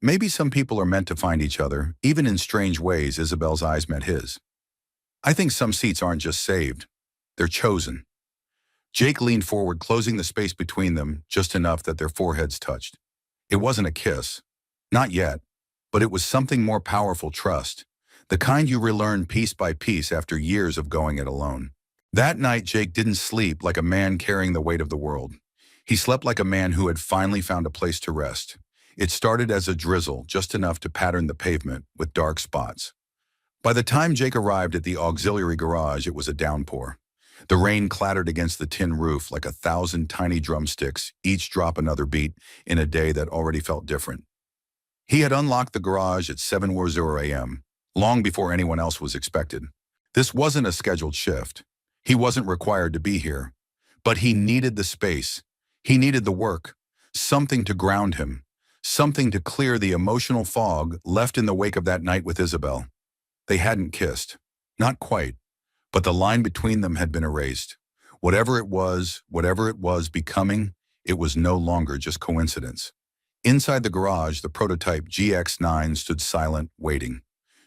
maybe some people are meant to find each other, even in strange ways. Isabel's eyes met his. I think some seats aren't just saved. They're chosen. Jake leaned forward, closing the space between them just enough that their foreheads touched. It wasn't a kiss. Not yet. But it was something more powerful, trust. The kind you relearn piece by piece after years of going it alone. That night, Jake didn't sleep like a man carrying the weight of the world. He slept like a man who had finally found a place to rest. It started as a drizzle, just enough to pattern the pavement with dark spots. By the time Jake arrived at the auxiliary garage, it was a downpour. The rain clattered against the tin roof like 1,000 tiny drumsticks, each drop another beat in a day that already felt different. He had unlocked the garage at 7:00 a.m., long before anyone else was expected. This wasn't a scheduled shift. He wasn't required to be here. But he needed the space. He needed the work, something to ground him, something to clear the emotional fog left in the wake of that night with Isabel. They hadn't kissed. Not quite. But the line between them had been erased. Whatever it was becoming, it was no longer just coincidence. Inside the garage, the prototype GX9 stood silent, waiting.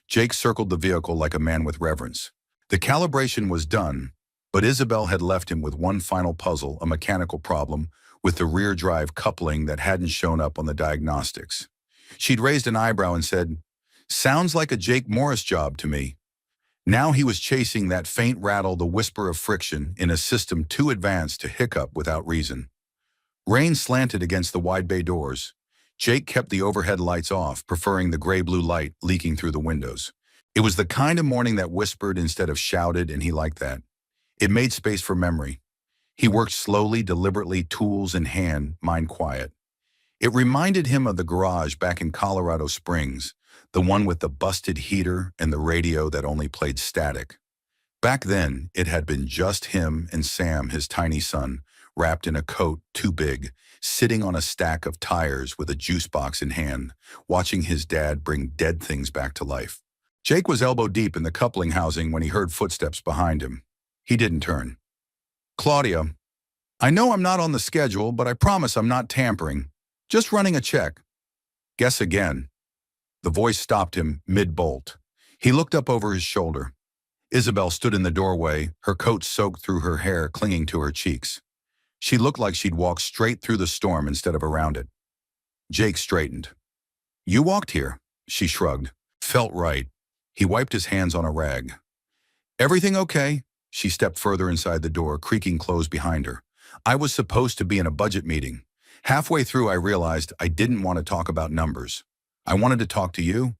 Jake circled the vehicle like a man with reverence. The calibration was done, but Isabel had left him with one final puzzle, a mechanical problem, with the rear drive coupling that hadn't shown up on the diagnostics. She'd raised an eyebrow and said, "Sounds like a Jake Morris job to me." Now he was chasing that faint rattle, the whisper of friction, in a system too advanced to hiccup without reason. Rain slanted against the wide bay doors. Jake kept the overhead lights off, preferring the gray-blue light leaking through the windows. It was the kind of morning that whispered instead of shouted, and he liked that. It made space for memory. He worked slowly, deliberately, tools in hand, mind quiet. It reminded him of the garage back in Colorado Springs, the one with the busted heater and the radio that only played static. Back then, it had been just him and Sam, his tiny son, wrapped in a coat too big, sitting on a stack of tires with a juice box in hand, watching his dad bring dead things back to life. Jake was elbow deep in the coupling housing when he heard footsteps behind him. He didn't turn. "Claudia, I know I'm not on the schedule, but I promise I'm not tampering. Just running a check." "Guess again." The voice stopped him mid-bolt. He looked up over his shoulder. Isabel stood in the doorway, her coat soaked through her hair clinging to her cheeks. She looked like she'd walked straight through the storm instead of around it. Jake straightened. "You walked here," she shrugged. Felt right. He wiped his hands on a rag. "Everything okay?" She stepped further inside the door, creaking closed behind her. "I was supposed to be in a budget meeting. Halfway through, I realized I didn't want to talk about numbers. I wanted to talk to you."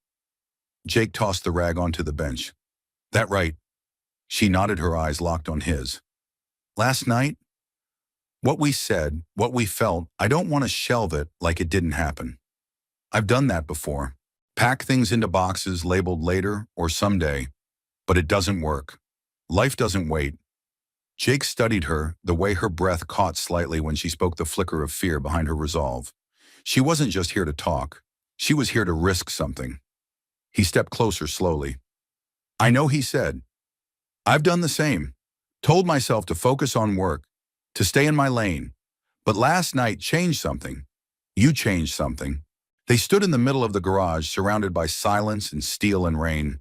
Jake tossed the rag onto the bench. "That right?" She nodded, her eyes locked on his. "Last night? What we said, what we felt, I don't want to shelve it like it didn't happen. I've done that before. Pack things into boxes labeled later or someday, but it doesn't work. Life doesn't wait. Jake studied her, the way her breath caught slightly when she spoke, the flicker of fear behind her resolve. She wasn't just here to talk. She was here to risk something. He stepped closer slowly. I know, he said. I've done the same. Told myself to focus on work, to stay in my lane. But last night changed something. You changed something. They stood in the middle of the garage, surrounded by silence and steel and rain.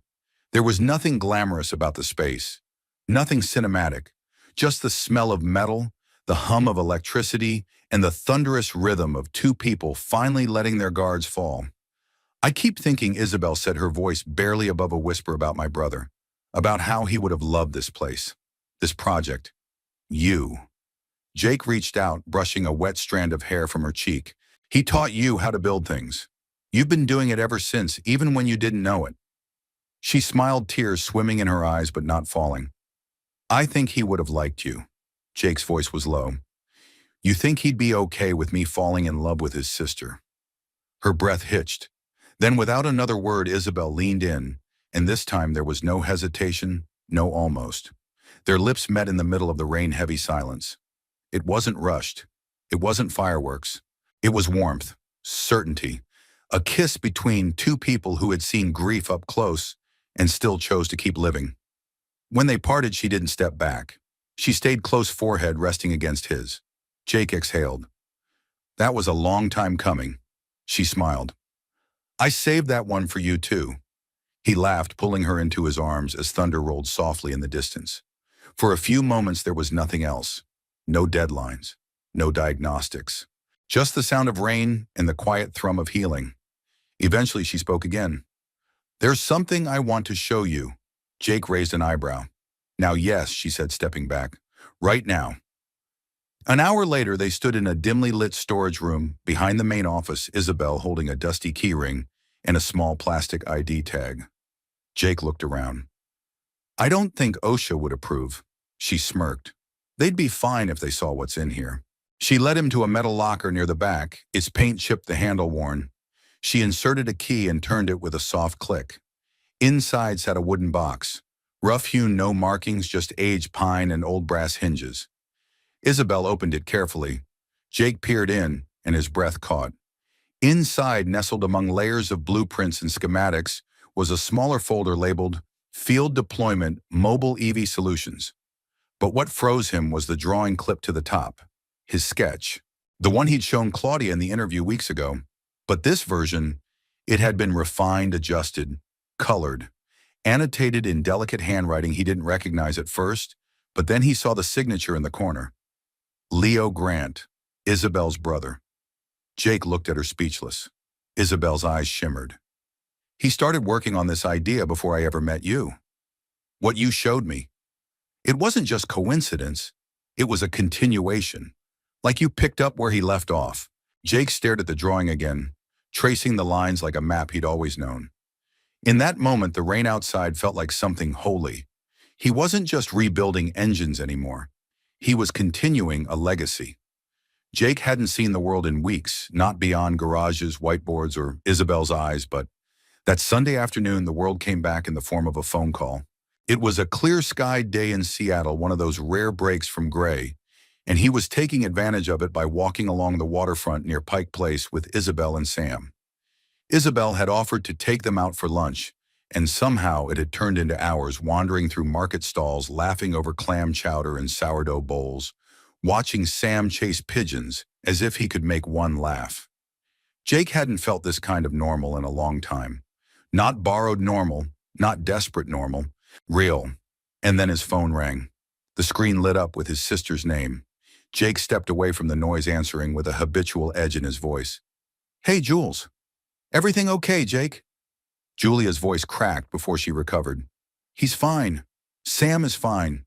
There was nothing glamorous about the space. Nothing cinematic. Just the smell of metal, the hum of electricity, and the thunderous rhythm of two people finally letting their guards fall. I keep thinking, Isabel said, her voice barely above a whisper, about my brother, about how he would have loved this place, this project. You. Jake reached out, brushing a wet strand of hair from her cheek. He taught you how to build things. You've been doing it ever since, even when you didn't know it. She smiled, tears swimming in her eyes but not falling. I think he would have liked you. Jake's voice was low. You think he'd be okay with me falling in love with his sister? Her breath hitched. Then, without another word, Isabel leaned in, and this time there was no hesitation, no almost. Their lips met in the middle of the rain-heavy silence. It wasn't rushed. It wasn't fireworks. It was warmth, certainty, a kiss between two people who had seen grief up close and still chose to keep living. When they parted, she didn't step back. She stayed close, forehead resting against his. Jake exhaled. That was a long time coming. She smiled. I saved that one for you too. He laughed, pulling her into his arms as thunder rolled softly in the distance. For a few moments there was nothing else. No deadlines, no diagnostics. Just the sound of rain and the quiet thrum of healing. Eventually she spoke again. There's something I want to show you. Jake raised an eyebrow. Now, yes, she said, stepping back. Right now. An hour later, they stood in a dimly lit storage room behind the main office, Isabel holding a dusty keyring and a small plastic ID tag. Jake looked around. I don't think OSHA would approve. She smirked. They'd be fine if they saw what's in here. She led him to a metal locker near the back, its paint chipped, the handle worn. She inserted a key and turned it with a soft click. Inside sat a wooden box. Rough-hewn, no markings, just aged pine and old brass hinges. Isabel opened it carefully. Jake peered in, and his breath caught. Inside, nestled among layers of blueprints and schematics, was a smaller folder labeled Field Deployment Mobile EV Solutions. But what froze him was the drawing clipped to the top. His sketch. The one he'd shown Claudia in the interview weeks ago. But this version, it had been refined, adjusted, colored, annotated in delicate handwriting he didn't recognize at first, but then he saw the signature in the corner. Leo Grant, Isabel's brother. Jake looked at her, speechless. Isabel's eyes shimmered. He started working on this idea before I ever met you. What you showed me. It wasn't just coincidence. It was a continuation. Like you picked up where he left off. Jake stared at the drawing again, tracing the lines like a map he'd always known. In that moment, the rain outside felt like something holy. He wasn't just rebuilding engines anymore. He was continuing a legacy. Jake hadn't seen the world in weeks, not beyond garages, whiteboards, or Isabel's eyes, but that Sunday afternoon, the world came back in the form of a phone call. It was a clear-skied day in Seattle, one of those rare breaks from gray, and he was taking advantage of it by walking along the waterfront near Pike Place with Isabel and Sam. Isabel had offered to take them out for lunch, and somehow it had turned into hours wandering through market stalls, laughing over clam chowder and sourdough bowls, watching Sam chase pigeons as if he could make one laugh. Jake hadn't felt this kind of normal in a long time. Not borrowed normal, not desperate normal, real. And then his phone rang. The screen lit up with his sister's name. Jake stepped away from the noise, answering with a habitual edge in his voice. Hey, Jules. Everything okay, Jake? Julia's voice cracked before she recovered. He's fine. Sam is fine.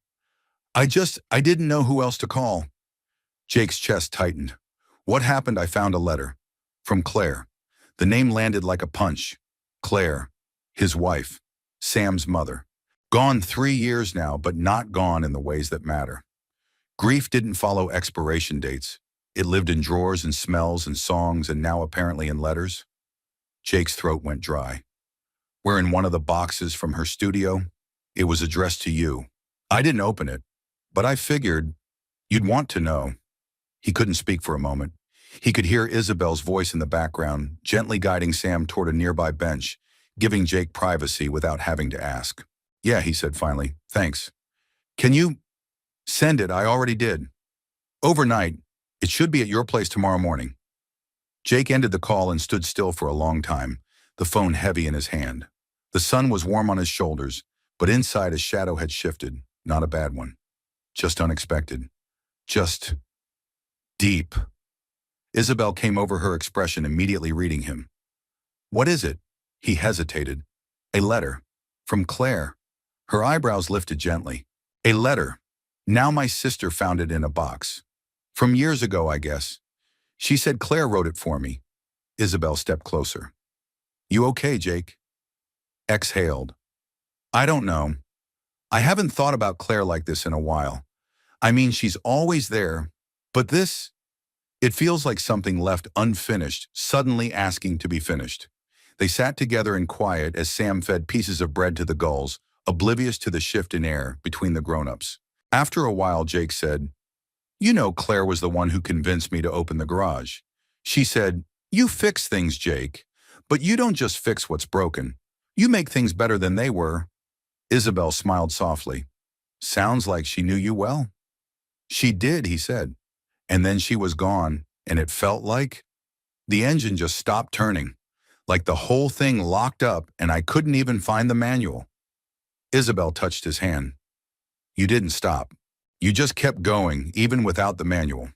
I didn't know who else to call. Jake's chest tightened. What happened? I found a letter. From Claire. The name landed like a punch. Claire. His wife. Sam's mother. Gone 3 years now, but not gone in the ways that matter. Grief didn't follow expiration dates. It lived in drawers and smells and songs and now apparently in letters. Jake's throat went dry. We're in one of the boxes from her studio. It was addressed to you. I didn't open it, but I figured you'd want to know. He couldn't speak for a moment. He could hear Isabel's voice in the background, gently guiding Sam toward a nearby bench, giving Jake privacy without having to ask. Yeah, he said finally. Thanks. Can you send it? I already did. Overnight. It should be at your place tomorrow morning. Jake ended the call and stood still for a long time, the phone heavy in his hand. The sun was warm on his shoulders, but inside a shadow had shifted, not a bad one. Just unexpected. Just deep. Isabel came over, her expression immediately reading him. What is it? He hesitated. A letter. From Claire. Her eyebrows lifted gently. A letter. Now my sister found it in a box. From years ago, I guess. She said Claire wrote it for me. Isabel stepped closer. You okay, Jake? Exhaled. I don't know. I haven't thought about Claire like this in a while. I mean, she's always there, but this, it feels like something left unfinished, suddenly asking to be finished. They sat together in quiet as Sam fed pieces of bread to the gulls, oblivious to the shift in air between the grown-ups. After a while, Jake said, You know Claire was the one who convinced me to open the garage. She said, You fix things, Jake, but you don't just fix what's broken. You make things better than they were. Isabel smiled softly. Sounds like she knew you well. She did, he said. And then she was gone, and it felt like the engine just stopped turning, like the whole thing locked up and I couldn't even find the manual. Isabel touched his hand. You didn't stop. You just kept going, even without the manual.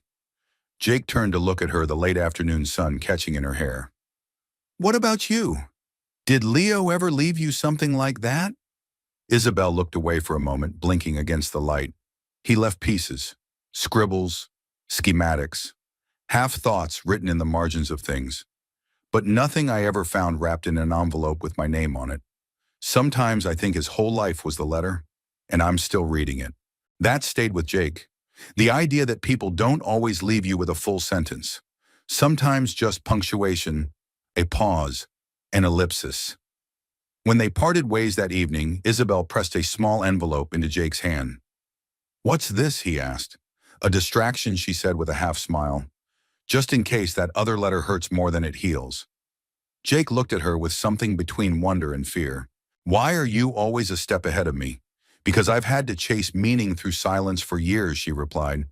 Jake turned to look at her, the late afternoon sun catching in her hair. What about you? Did Leo ever leave you something like that? Isabel looked away for a moment, blinking against the light. He left pieces, scribbles, schematics, half-thoughts written in the margins of things. But nothing I ever found wrapped in an envelope with my name on it. Sometimes I think his whole life was the letter, and I'm still reading it. That stayed with Jake. The idea that people don't always leave you with a full sentence. Sometimes just punctuation, a pause, an ellipsis. When they parted ways that evening, Isabel pressed a small envelope into Jake's hand. What's this? He asked. A distraction, she said with a half smile. Just in case that other letter hurts more than it heals. Jake looked at her with something between wonder and fear. Why are you always a step ahead of me? Because I've had to chase meaning through silence for years, she replied.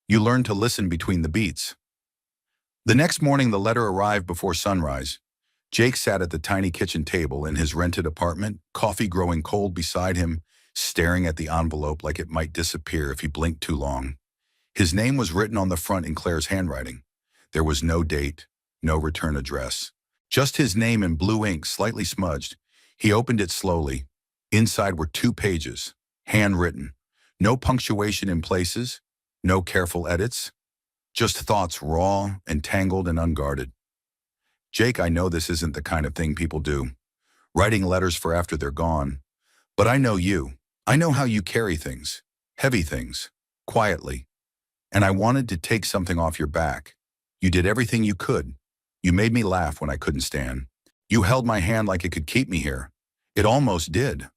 You learn to listen between the beats. The next morning, the letter arrived before sunrise. Jake sat at the tiny kitchen table in his rented apartment, coffee growing cold beside him, staring at the envelope like it might disappear if he blinked too long. His name was written on the front in Claire's handwriting. There was no date, no return address. Just his name in blue ink, slightly smudged. He opened it slowly. Inside were 2 pages, handwritten. No punctuation in places, no careful edits. Just thoughts raw and tangled and unguarded. Jake, I know this isn't the kind of thing people do, writing letters for after they're gone. But I know you. I know how you carry things, heavy things, quietly. And I wanted to take something off your back. You did everything you could. You made me laugh when I couldn't stand. You held my hand like it could keep me here. It almost did.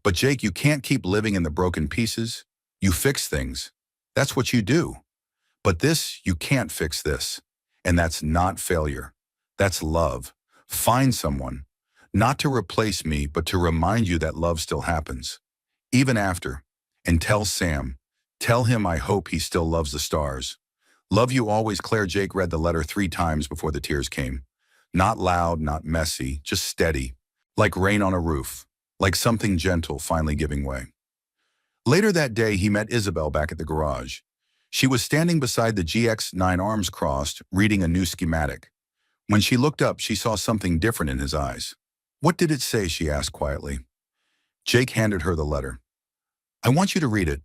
But Jake, you can't keep living in the broken pieces. You fix things. That's what you do. But this, you can't fix this. And that's not failure. That's love. Find someone. Not to replace me, but to remind you that love still happens. Even after. And tell Sam. Tell him I hope he still loves the stars. Love you always, Claire. Jake read the letter 3 times before the tears came. Not loud, not messy, just steady. Like rain on a roof. Like something gentle finally giving way. Later that day, he met Isabel back at the garage. She was standing beside the GX9 arms crossed, reading a new schematic. When she looked up, she saw something different in his eyes. What did it say? She asked quietly. Jake handed her the letter. I want you to read it.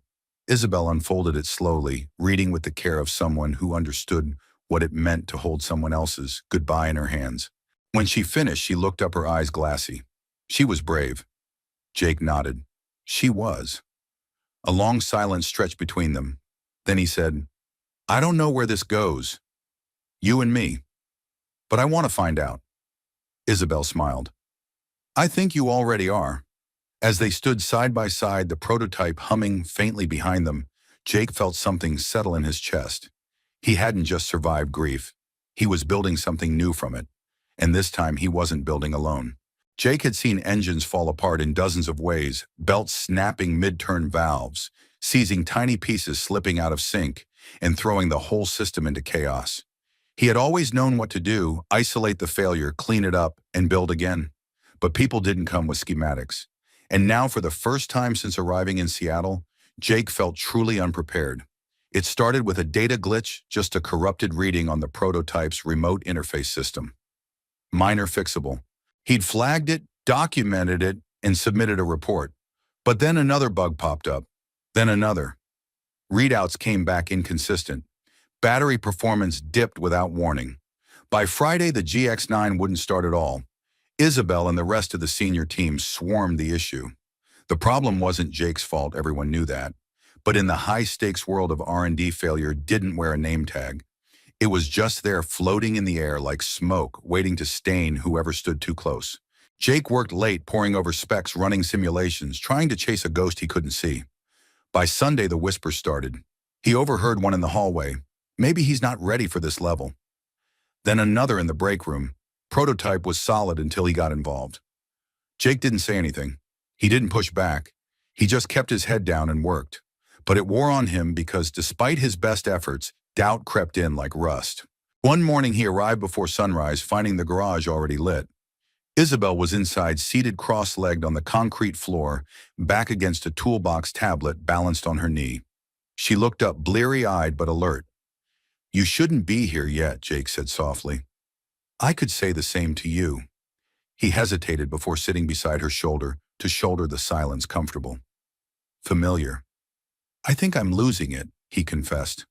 Isabel unfolded it slowly, reading with the care of someone who understood what it meant to hold someone else's goodbye in her hands. When she finished, she looked up, her eyes glassy. She was brave. Jake nodded. She was. A long silence stretched between them. Then he said, I don't know where this goes, you and me, but I want to find out. Isabel smiled. I think you already are. As they stood side by side, the prototype humming faintly behind them, Jake felt something settle in his chest. He hadn't just survived grief. He was building something new from it. And this time he wasn't building alone. Jake had seen engines fall apart in dozens of ways, belts snapping mid-turn valves, seizing tiny pieces slipping out of sync, and throwing the whole system into chaos. He had always known what to do: isolate the failure, clean it up, and build again. But people didn't come with schematics. And now, for the first time since arriving in Seattle, Jake felt truly unprepared. It started with a data glitch, just a corrupted reading on the prototype's remote interface system. Minor fixable. He'd flagged it, documented it, and submitted a report. But then another bug popped up. Then another. Readouts came back inconsistent. Battery performance dipped without warning. By Friday, the GX9 wouldn't start at all. Isabel and the rest of the senior team swarmed the issue. The problem wasn't Jake's fault, everyone knew that. But in the high-stakes world of R&D, failure didn't wear a name tag. It was just there, floating in the air like smoke, waiting to stain whoever stood too close. Jake worked late, poring over specs, running simulations, trying to chase a ghost he couldn't see. By Sunday, the whispers started. He overheard one in the hallway. Maybe he's not ready for this level. Then another in the break room. Prototype was solid until he got involved. Jake didn't say anything. He didn't push back. He just kept his head down and worked. But it wore on him because despite his best efforts, doubt crept in like rust. One morning he arrived before sunrise, finding the garage already lit. Isabel was inside, seated cross-legged on the concrete floor, back against a toolbox tablet balanced on her knee. She looked up, bleary-eyed but alert. You shouldn't be here yet, Jake said softly. I could say the same to you. He hesitated before sitting beside her shoulder to shoulder the silence comfortable. Familiar. I think I'm losing it, he confessed.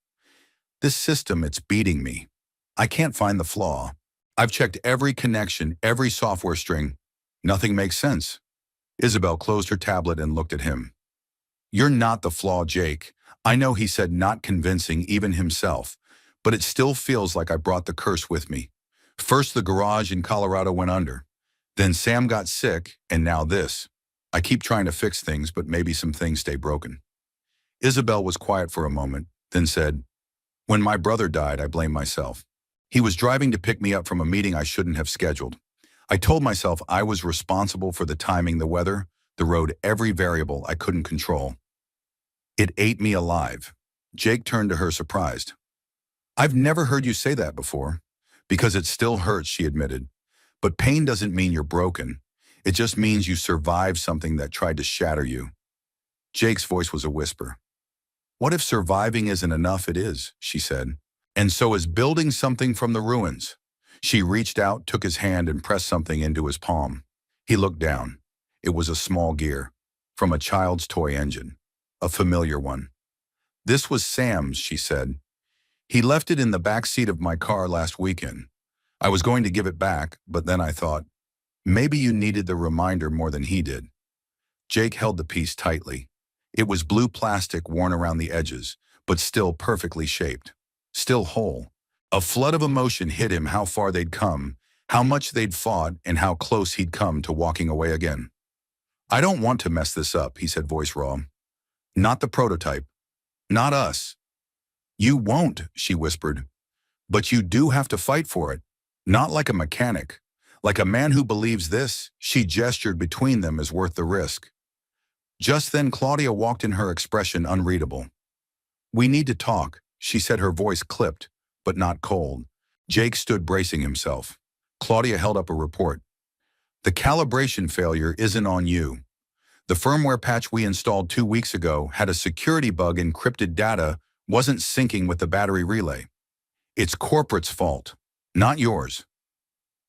This system, it's beating me. I can't find the flaw. I've checked every connection, every software string. Nothing makes sense. Isabel closed her tablet and looked at him. You're not the flaw, Jake. I know, he said, not convincing even himself, but it still feels like I brought the curse with me. First, the garage in Colorado went under. Then Sam got sick, and now this. I keep trying to fix things, but maybe some things stay broken. Isabel was quiet for a moment, then said, When my brother died, I blame myself. He was driving to pick me up from a meeting I shouldn't have scheduled. I told myself I was responsible for the timing, the weather, the road, every variable I couldn't control. It ate me alive. Jake turned to her, surprised. I've never heard you say that before. Because it still hurts, she admitted. But pain doesn't mean you're broken. It just means you survived something that tried to shatter you. Jake's voice was a whisper. What if surviving isn't enough? It is, she said. And so is building something from the ruins. She reached out, took his hand, and pressed something into his palm. He looked down. It was a small gear, from a child's toy engine, a familiar one. This was Sam's, she said. He left it in the back seat of my car last weekend. I was going to give it back, but then I thought, maybe you needed the reminder more than he did. Jake held the piece tightly. It was blue plastic worn around the edges, but still perfectly shaped. Still whole. A flood of emotion hit him: how far they'd come, how much they'd fought, and how close he'd come to walking away again. I don't want to mess this up, he said, voice raw. Not the prototype. Not us. You won't, she whispered. But you do have to fight for it. Not like a mechanic. Like a man who believes this, she gestured, between them is worth the risk. Just then Claudia walked in, her expression unreadable. We need to talk, she said, her voice clipped, but not cold. Jake stood, bracing himself. Claudia held up a report. The calibration failure isn't on you. The firmware patch we installed 2 weeks ago had a security bug. Encrypted data wasn't syncing with the battery relay. It's corporate's fault, not yours.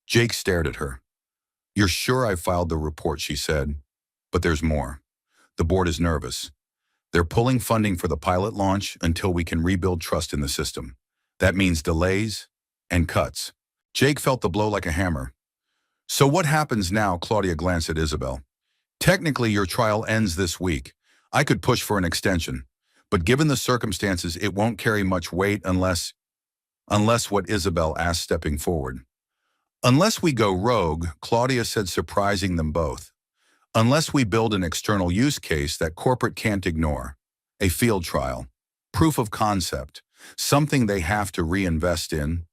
Jake stared at her. You're sure I filed the report, she said. But there's more. The board is nervous. They're pulling funding for the pilot launch until we can rebuild trust in the system. That means delays and cuts. Jake felt the blow like a hammer. So what happens now? Claudia glanced at Isabel. Technically, your trial ends this week. I could push for an extension. But given the circumstances, it won't carry much weight unless what Isabel asked, stepping forward. Unless we go rogue, Claudia said, surprising them both. Unless we build an external use case that corporate can't ignore. A field trial. Proof of concept. Something they have to reinvest in.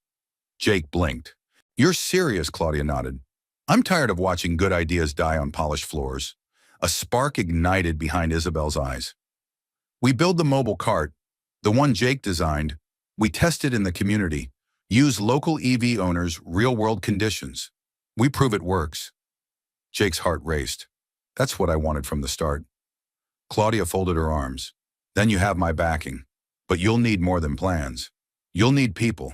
Jake blinked. You're serious, Claudia nodded. I'm tired of watching good ideas die on polished floors. A spark ignited behind Isabel's eyes. We build the mobile cart, the one Jake designed. We test it in the community. Use local EV owners' real-world conditions. We prove it works. Jake's heart raced. That's what I wanted from the start. Claudia folded her arms. Then you have my backing. But you'll need more than plans. You'll need people,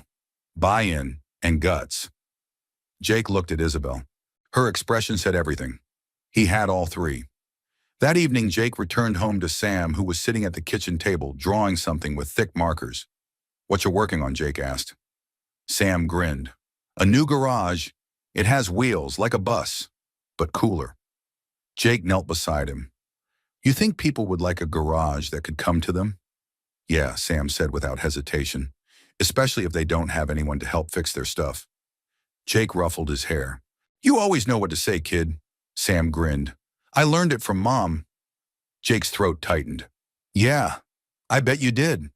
buy-in, and guts. Jake looked at Isabel. Her expression said everything. He had all three. That evening, Jake returned home to Sam, who was sitting at the kitchen table, drawing something with thick markers. What you working on, Jake asked. Sam grinned. A new garage. It has wheels, like a bus, but cooler. Jake knelt beside him. You think people would like a garage that could come to them? Yeah, Sam said without hesitation, especially if they don't have anyone to help fix their stuff. Jake ruffled his hair. You always know what to say, kid. Sam grinned. I learned it from Mom. Jake's throat tightened. Yeah, I bet you did.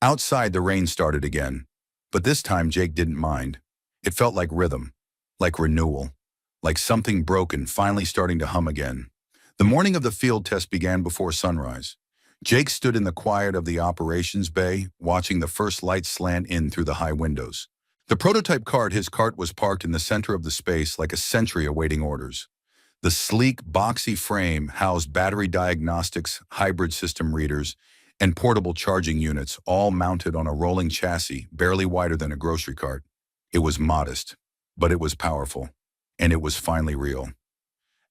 Outside, the rain started again, but this time Jake didn't mind. It felt like rhythm, like renewal, like something broken finally starting to hum again. The morning of the field test began before sunrise. Jake stood in the quiet of the operations bay, watching the first light slant in through the high windows. The prototype his cart was parked in the center of the space like a sentry awaiting orders. The sleek, boxy frame housed battery diagnostics, hybrid system readers, and portable charging units, all mounted on a rolling chassis barely wider than a grocery cart. It was modest, but it was powerful, and it was finally real.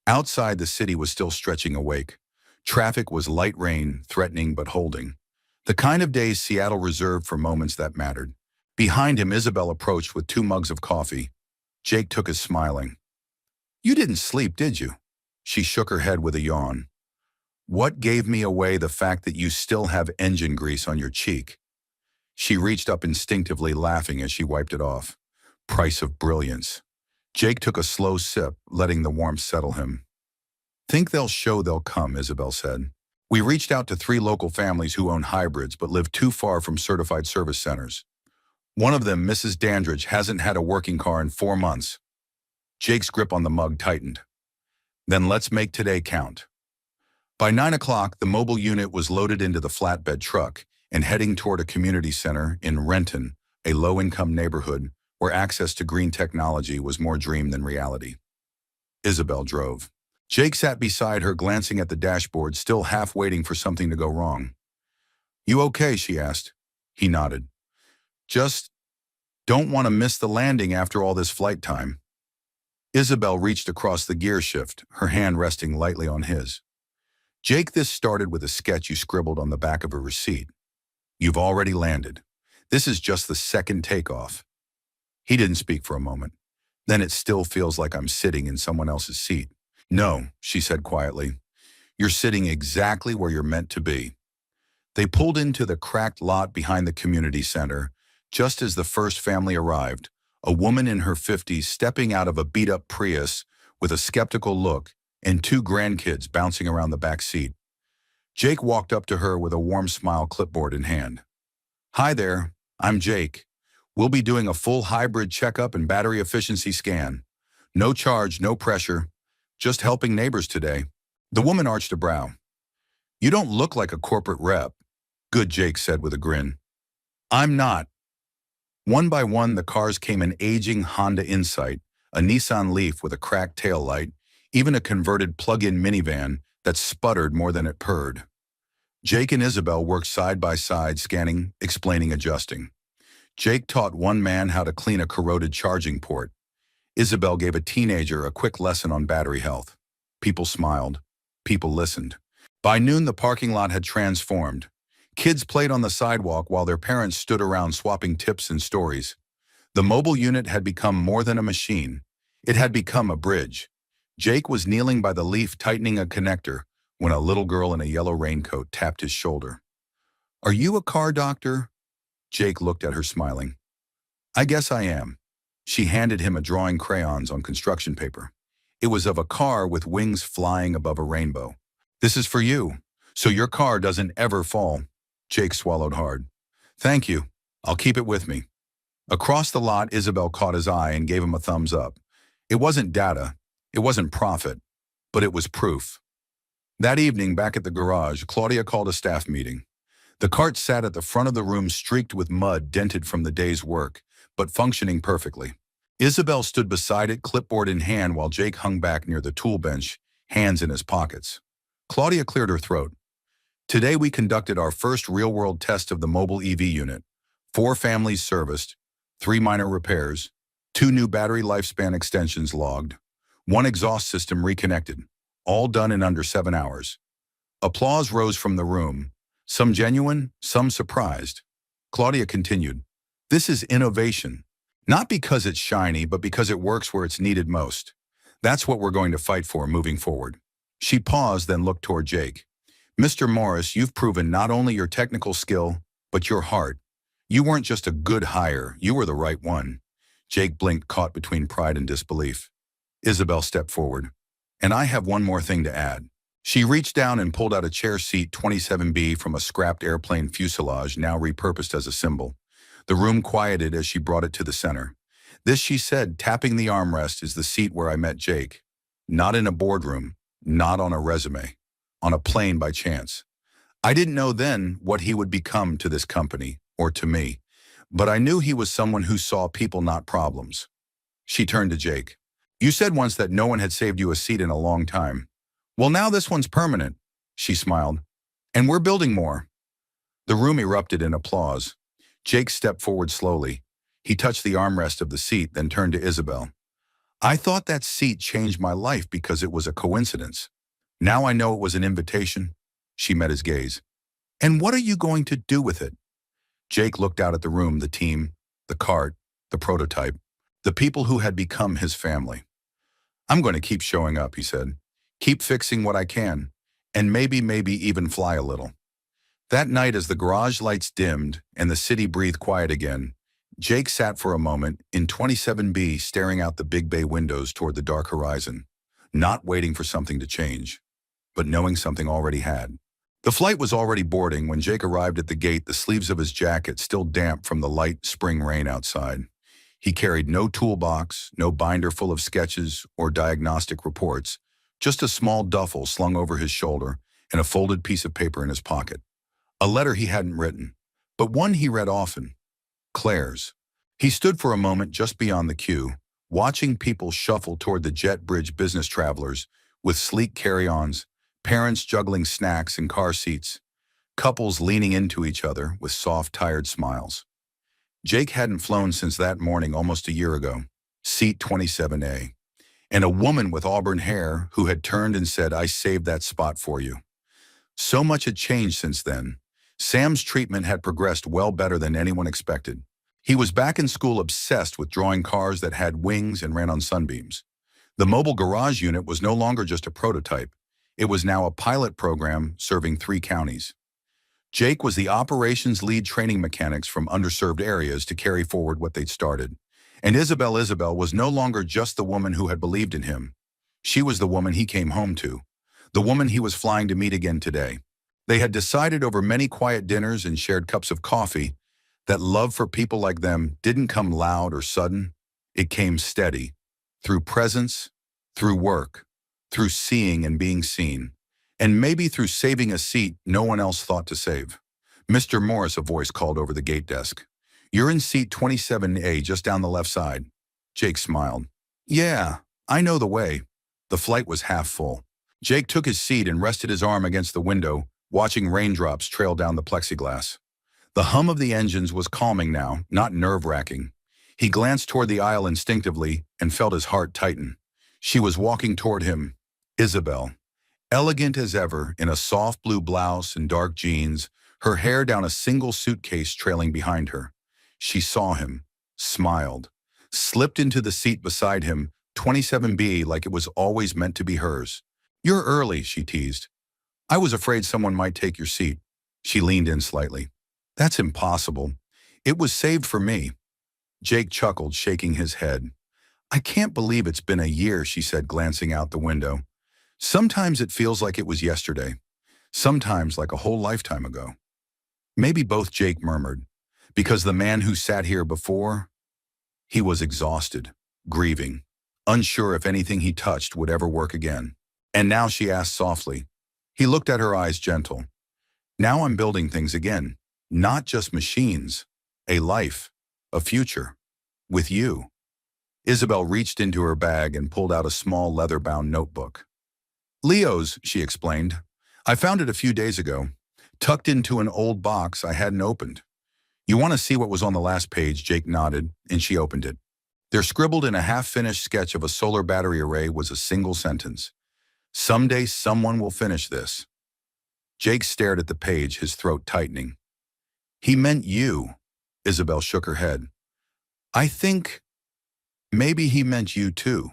Outside, the city was still stretching awake. Traffic was light rain, threatening but holding. The kind of days Seattle reserved for moments that mattered. Behind him, Isabel approached with 2 mugs of coffee. Jake took his, smiling. You didn't sleep, did you? She shook her head with a yawn. What gave me away the fact that you still have engine grease on your cheek? She reached up instinctively, laughing as she wiped it off. Price of brilliance. Jake took a slow sip, letting the warmth settle him. Think they'll show they'll come, Isabel said. We reached out to 3 local families who own hybrids but live too far from certified service centers. One of them, Mrs. Dandridge, hasn't had a working car in 4 months. Jake's grip on the mug tightened. Then let's make today count. By 9 o'clock, the mobile unit was loaded into the flatbed truck and heading toward a community center in Renton, a low-income neighborhood where access to green technology was more dream than reality. Isabel drove. Jake sat beside her, glancing at the dashboard, still half waiting for something to go wrong. You okay? She asked. He nodded. Just don't want to miss the landing after all this flight time. Isabel reached across the gear shift, her hand resting lightly on his. Jake, this started with a sketch you scribbled on the back of a receipt. You've already landed. This is just the second takeoff. He didn't speak for a moment. Then it still feels like I'm sitting in someone else's seat. No, she said quietly. You're sitting exactly where you're meant to be. They pulled into the cracked lot behind the community center, just as the first family arrived, a woman in her 50s stepping out of a beat-up Prius with a skeptical look and 2 grandkids bouncing around the back seat. Jake walked up to her with a warm smile, clipboard in hand. Hi there, I'm Jake. We'll be doing a full hybrid checkup and battery efficiency scan. No charge, no pressure, just helping neighbors today. The woman arched a brow. You don't look like a corporate rep. Good, Jake said with a grin. I'm not. One by one, the cars came: an aging Honda Insight, a Nissan Leaf with a cracked taillight, even a converted plug-in minivan that sputtered more than it purred. Jake and Isabel worked side by side, scanning, explaining, adjusting. Jake taught one man how to clean a corroded charging port. Isabel gave a teenager a quick lesson on battery health. People smiled. People listened. By noon, the parking lot had transformed. Kids played on the sidewalk while their parents stood around swapping tips and stories. The mobile unit had become more than a machine. It had become a bridge. Jake was kneeling by the Leaf, tightening a connector, when a little girl in a yellow raincoat tapped his shoulder. "Are you a car doctor?" Jake looked at her smiling. "I guess I am." She handed him a drawing crayons on construction paper. It was of a car with wings flying above a rainbow. "This is for you, so your car doesn't ever fall." Jake swallowed hard. "Thank you. I'll keep it with me." Across the lot, Isabel caught his eye and gave him a thumbs up. It wasn't data, it wasn't profit, but it was proof. That evening, back at the garage, Claudia called a staff meeting. The cart sat at the front of the room, streaked with mud dented from the day's work, but functioning perfectly. Isabel stood beside it, clipboard in hand, while Jake hung back near the tool bench, hands in his pockets. Claudia cleared her throat. "Today we conducted our first real-world test of the mobile EV unit. 4 families serviced, 3 minor repairs, 2 new battery lifespan extensions logged, 1 exhaust system reconnected, all done in under 7 hours." Applause rose from the room, some genuine, some surprised. Claudia continued, "This is innovation. Not because it's shiny, but because it works where it's needed most. That's what we're going to fight for moving forward." She paused, then looked toward Jake. "Mr. Morris, you've proven not only your technical skill, but your heart. You weren't just a good hire, you were the right one." Jake blinked, caught between pride and disbelief. Isabel stepped forward. "And I have one more thing to add." She reached down and pulled out a chair seat 27B from a scrapped airplane fuselage, now repurposed as a symbol. The room quieted as she brought it to the center. "This," she said, tapping the armrest, "is the seat where I met Jake. Not in a boardroom, not on a resume, on a plane by chance. I didn't know then what he would become to this company, or to me, but I knew he was someone who saw people, not problems." She turned to Jake. "You said once that no one had saved you a seat in a long time. Well, now this one's permanent." She smiled. "And we're building more." The room erupted in applause. Jake stepped forward slowly. He touched the armrest of the seat, then turned to Isabel. "I thought that seat changed my life because it was a coincidence. Now I know it was an invitation." She met his gaze. "And what are you going to do with it?" Jake looked out at the room, the team, the cart, the prototype, the people who had become his family. "I'm going to keep showing up," he said. "Keep fixing what I can, and maybe even fly a little." That night, as the garage lights dimmed and the city breathed quiet again, Jake sat for a moment in 27B, staring out the big bay windows toward the dark horizon, not waiting for something to change, but knowing something already had. The flight was already boarding when Jake arrived at the gate, the sleeves of his jacket still damp from the light spring rain outside. He carried no toolbox, no binder full of sketches or diagnostic reports, just a small duffel slung over his shoulder and a folded piece of paper in his pocket. A letter he hadn't written, but one he read often. Claire's. He stood for a moment just beyond the queue, watching people shuffle toward the Jet Bridge business travelers with sleek carry-ons, parents juggling snacks in car seats, couples leaning into each other with soft, tired smiles. Jake hadn't flown since that morning almost a year ago, seat 27A, and a woman with auburn hair who had turned and said, "I saved that spot for you." So much had changed since then. Sam's treatment had progressed well better than anyone expected. He was back in school, obsessed with drawing cars that had wings and ran on sunbeams. The mobile garage unit was no longer just a prototype. It was now a pilot program serving 3 counties. Jake was the operations lead, training mechanics from underserved areas to carry forward what they'd started. And Isabel was no longer just the woman who had believed in him. She was the woman he came home to, the woman he was flying to meet again today. They had decided over many quiet dinners and shared cups of coffee that love for people like them didn't come loud or sudden. It came steady, through presence, through work, through seeing and being seen, and maybe through saving a seat no one else thought to save. "Mr. Morris," a voice called over the gate desk. "You're in seat 27A, just down the left side." Jake smiled. "Yeah, I know the way." The flight was half full. Jake took his seat and rested his arm against the window, watching raindrops trail down the plexiglass. The hum of the engines was calming now, not nerve-wracking. He glanced toward the aisle instinctively and felt his heart tighten. She was walking toward him, Isabel, elegant as ever in a soft blue blouse and dark jeans, her hair down a single suitcase trailing behind her. She saw him, smiled, slipped into the seat beside him, 27B, like it was always meant to be hers. "You're early," she teased. "I was afraid someone might take your seat." She leaned in slightly. That's impossible. It was saved for me. Jake chuckled, shaking his head. I can't believe it's been a year, she said, glancing out the window. Sometimes it feels like it was yesterday. Sometimes like a whole lifetime ago. Maybe both, Jake murmured, because the man who sat here before, he was exhausted, grieving, unsure if anything he touched would ever work again. And now, she asked softly. He looked at her, eyes gentle. Now I'm building things again, not just machines, a life, a future, with you. Isabel reached into her bag and pulled out a small leather-bound notebook. Leo's, she explained. I found it a few days ago, tucked into an old box I hadn't opened. You want to see what was on the last page? Jake nodded, and she opened it. There, scribbled in a half-finished sketch of a solar battery array, was a single sentence. Someday someone will finish this. Jake stared at the page, his throat tightening. He meant you. Isabel shook her head. I think maybe he meant you too.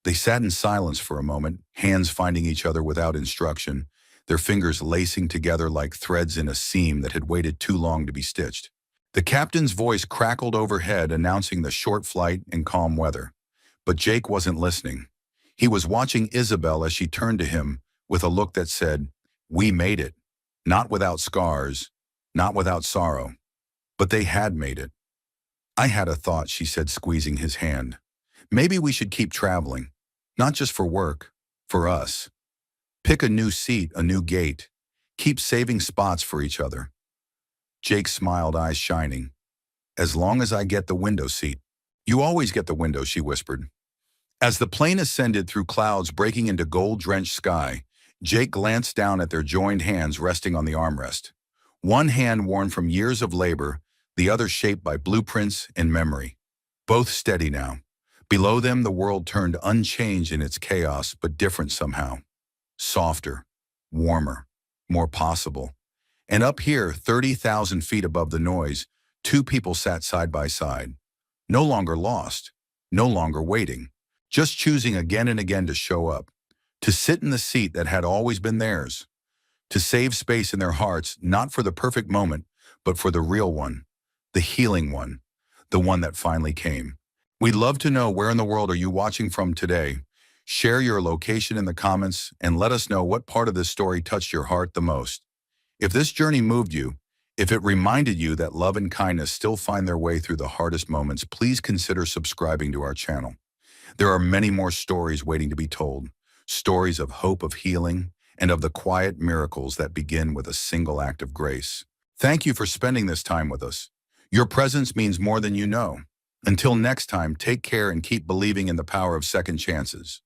They sat in silence for a moment, hands finding each other without instruction, their fingers lacing together like threads in a seam that had waited too long to be stitched. The captain's voice crackled overhead, announcing the short flight and calm weather. But Jake wasn't listening. He was watching Isabel as she turned to him with a look that said, we made it. Not without scars, not without sorrow. But they had made it. I had a thought, she said, squeezing his hand. Maybe we should keep traveling. Not just for work, for us. Pick a new seat, a new gate. Keep saving spots for each other. Jake smiled, eyes shining. As long as I get the window seat. You always get the window, she whispered. As the plane ascended through clouds breaking into gold-drenched sky, Jake glanced down at their joined hands resting on the armrest. One hand worn from years of labor, the other shaped by blueprints and memory. Both steady now. Below them, the world turned unchanged in its chaos, but different somehow. Softer, warmer, more possible. And up here, 30,000 feet above the noise, two people sat side by side. No longer lost, no longer waiting, just choosing again and again to show up, to sit in the seat that had always been theirs, to save space in their hearts, not for the perfect moment, but for the real one, the healing one, the one that finally came. We'd love to know, where in the world are you watching from today? Share your location in the comments and let us know what part of this story touched your heart the most. If this journey moved you, if it reminded you that love and kindness still find their way through the hardest moments, please consider subscribing to our channel. There are many more stories waiting to be told, stories of hope, of healing, and of the quiet miracles that begin with a single act of grace. Thank you for spending this time with us. Your presence means more than you know. Until next time, take care and keep believing in the power of second chances.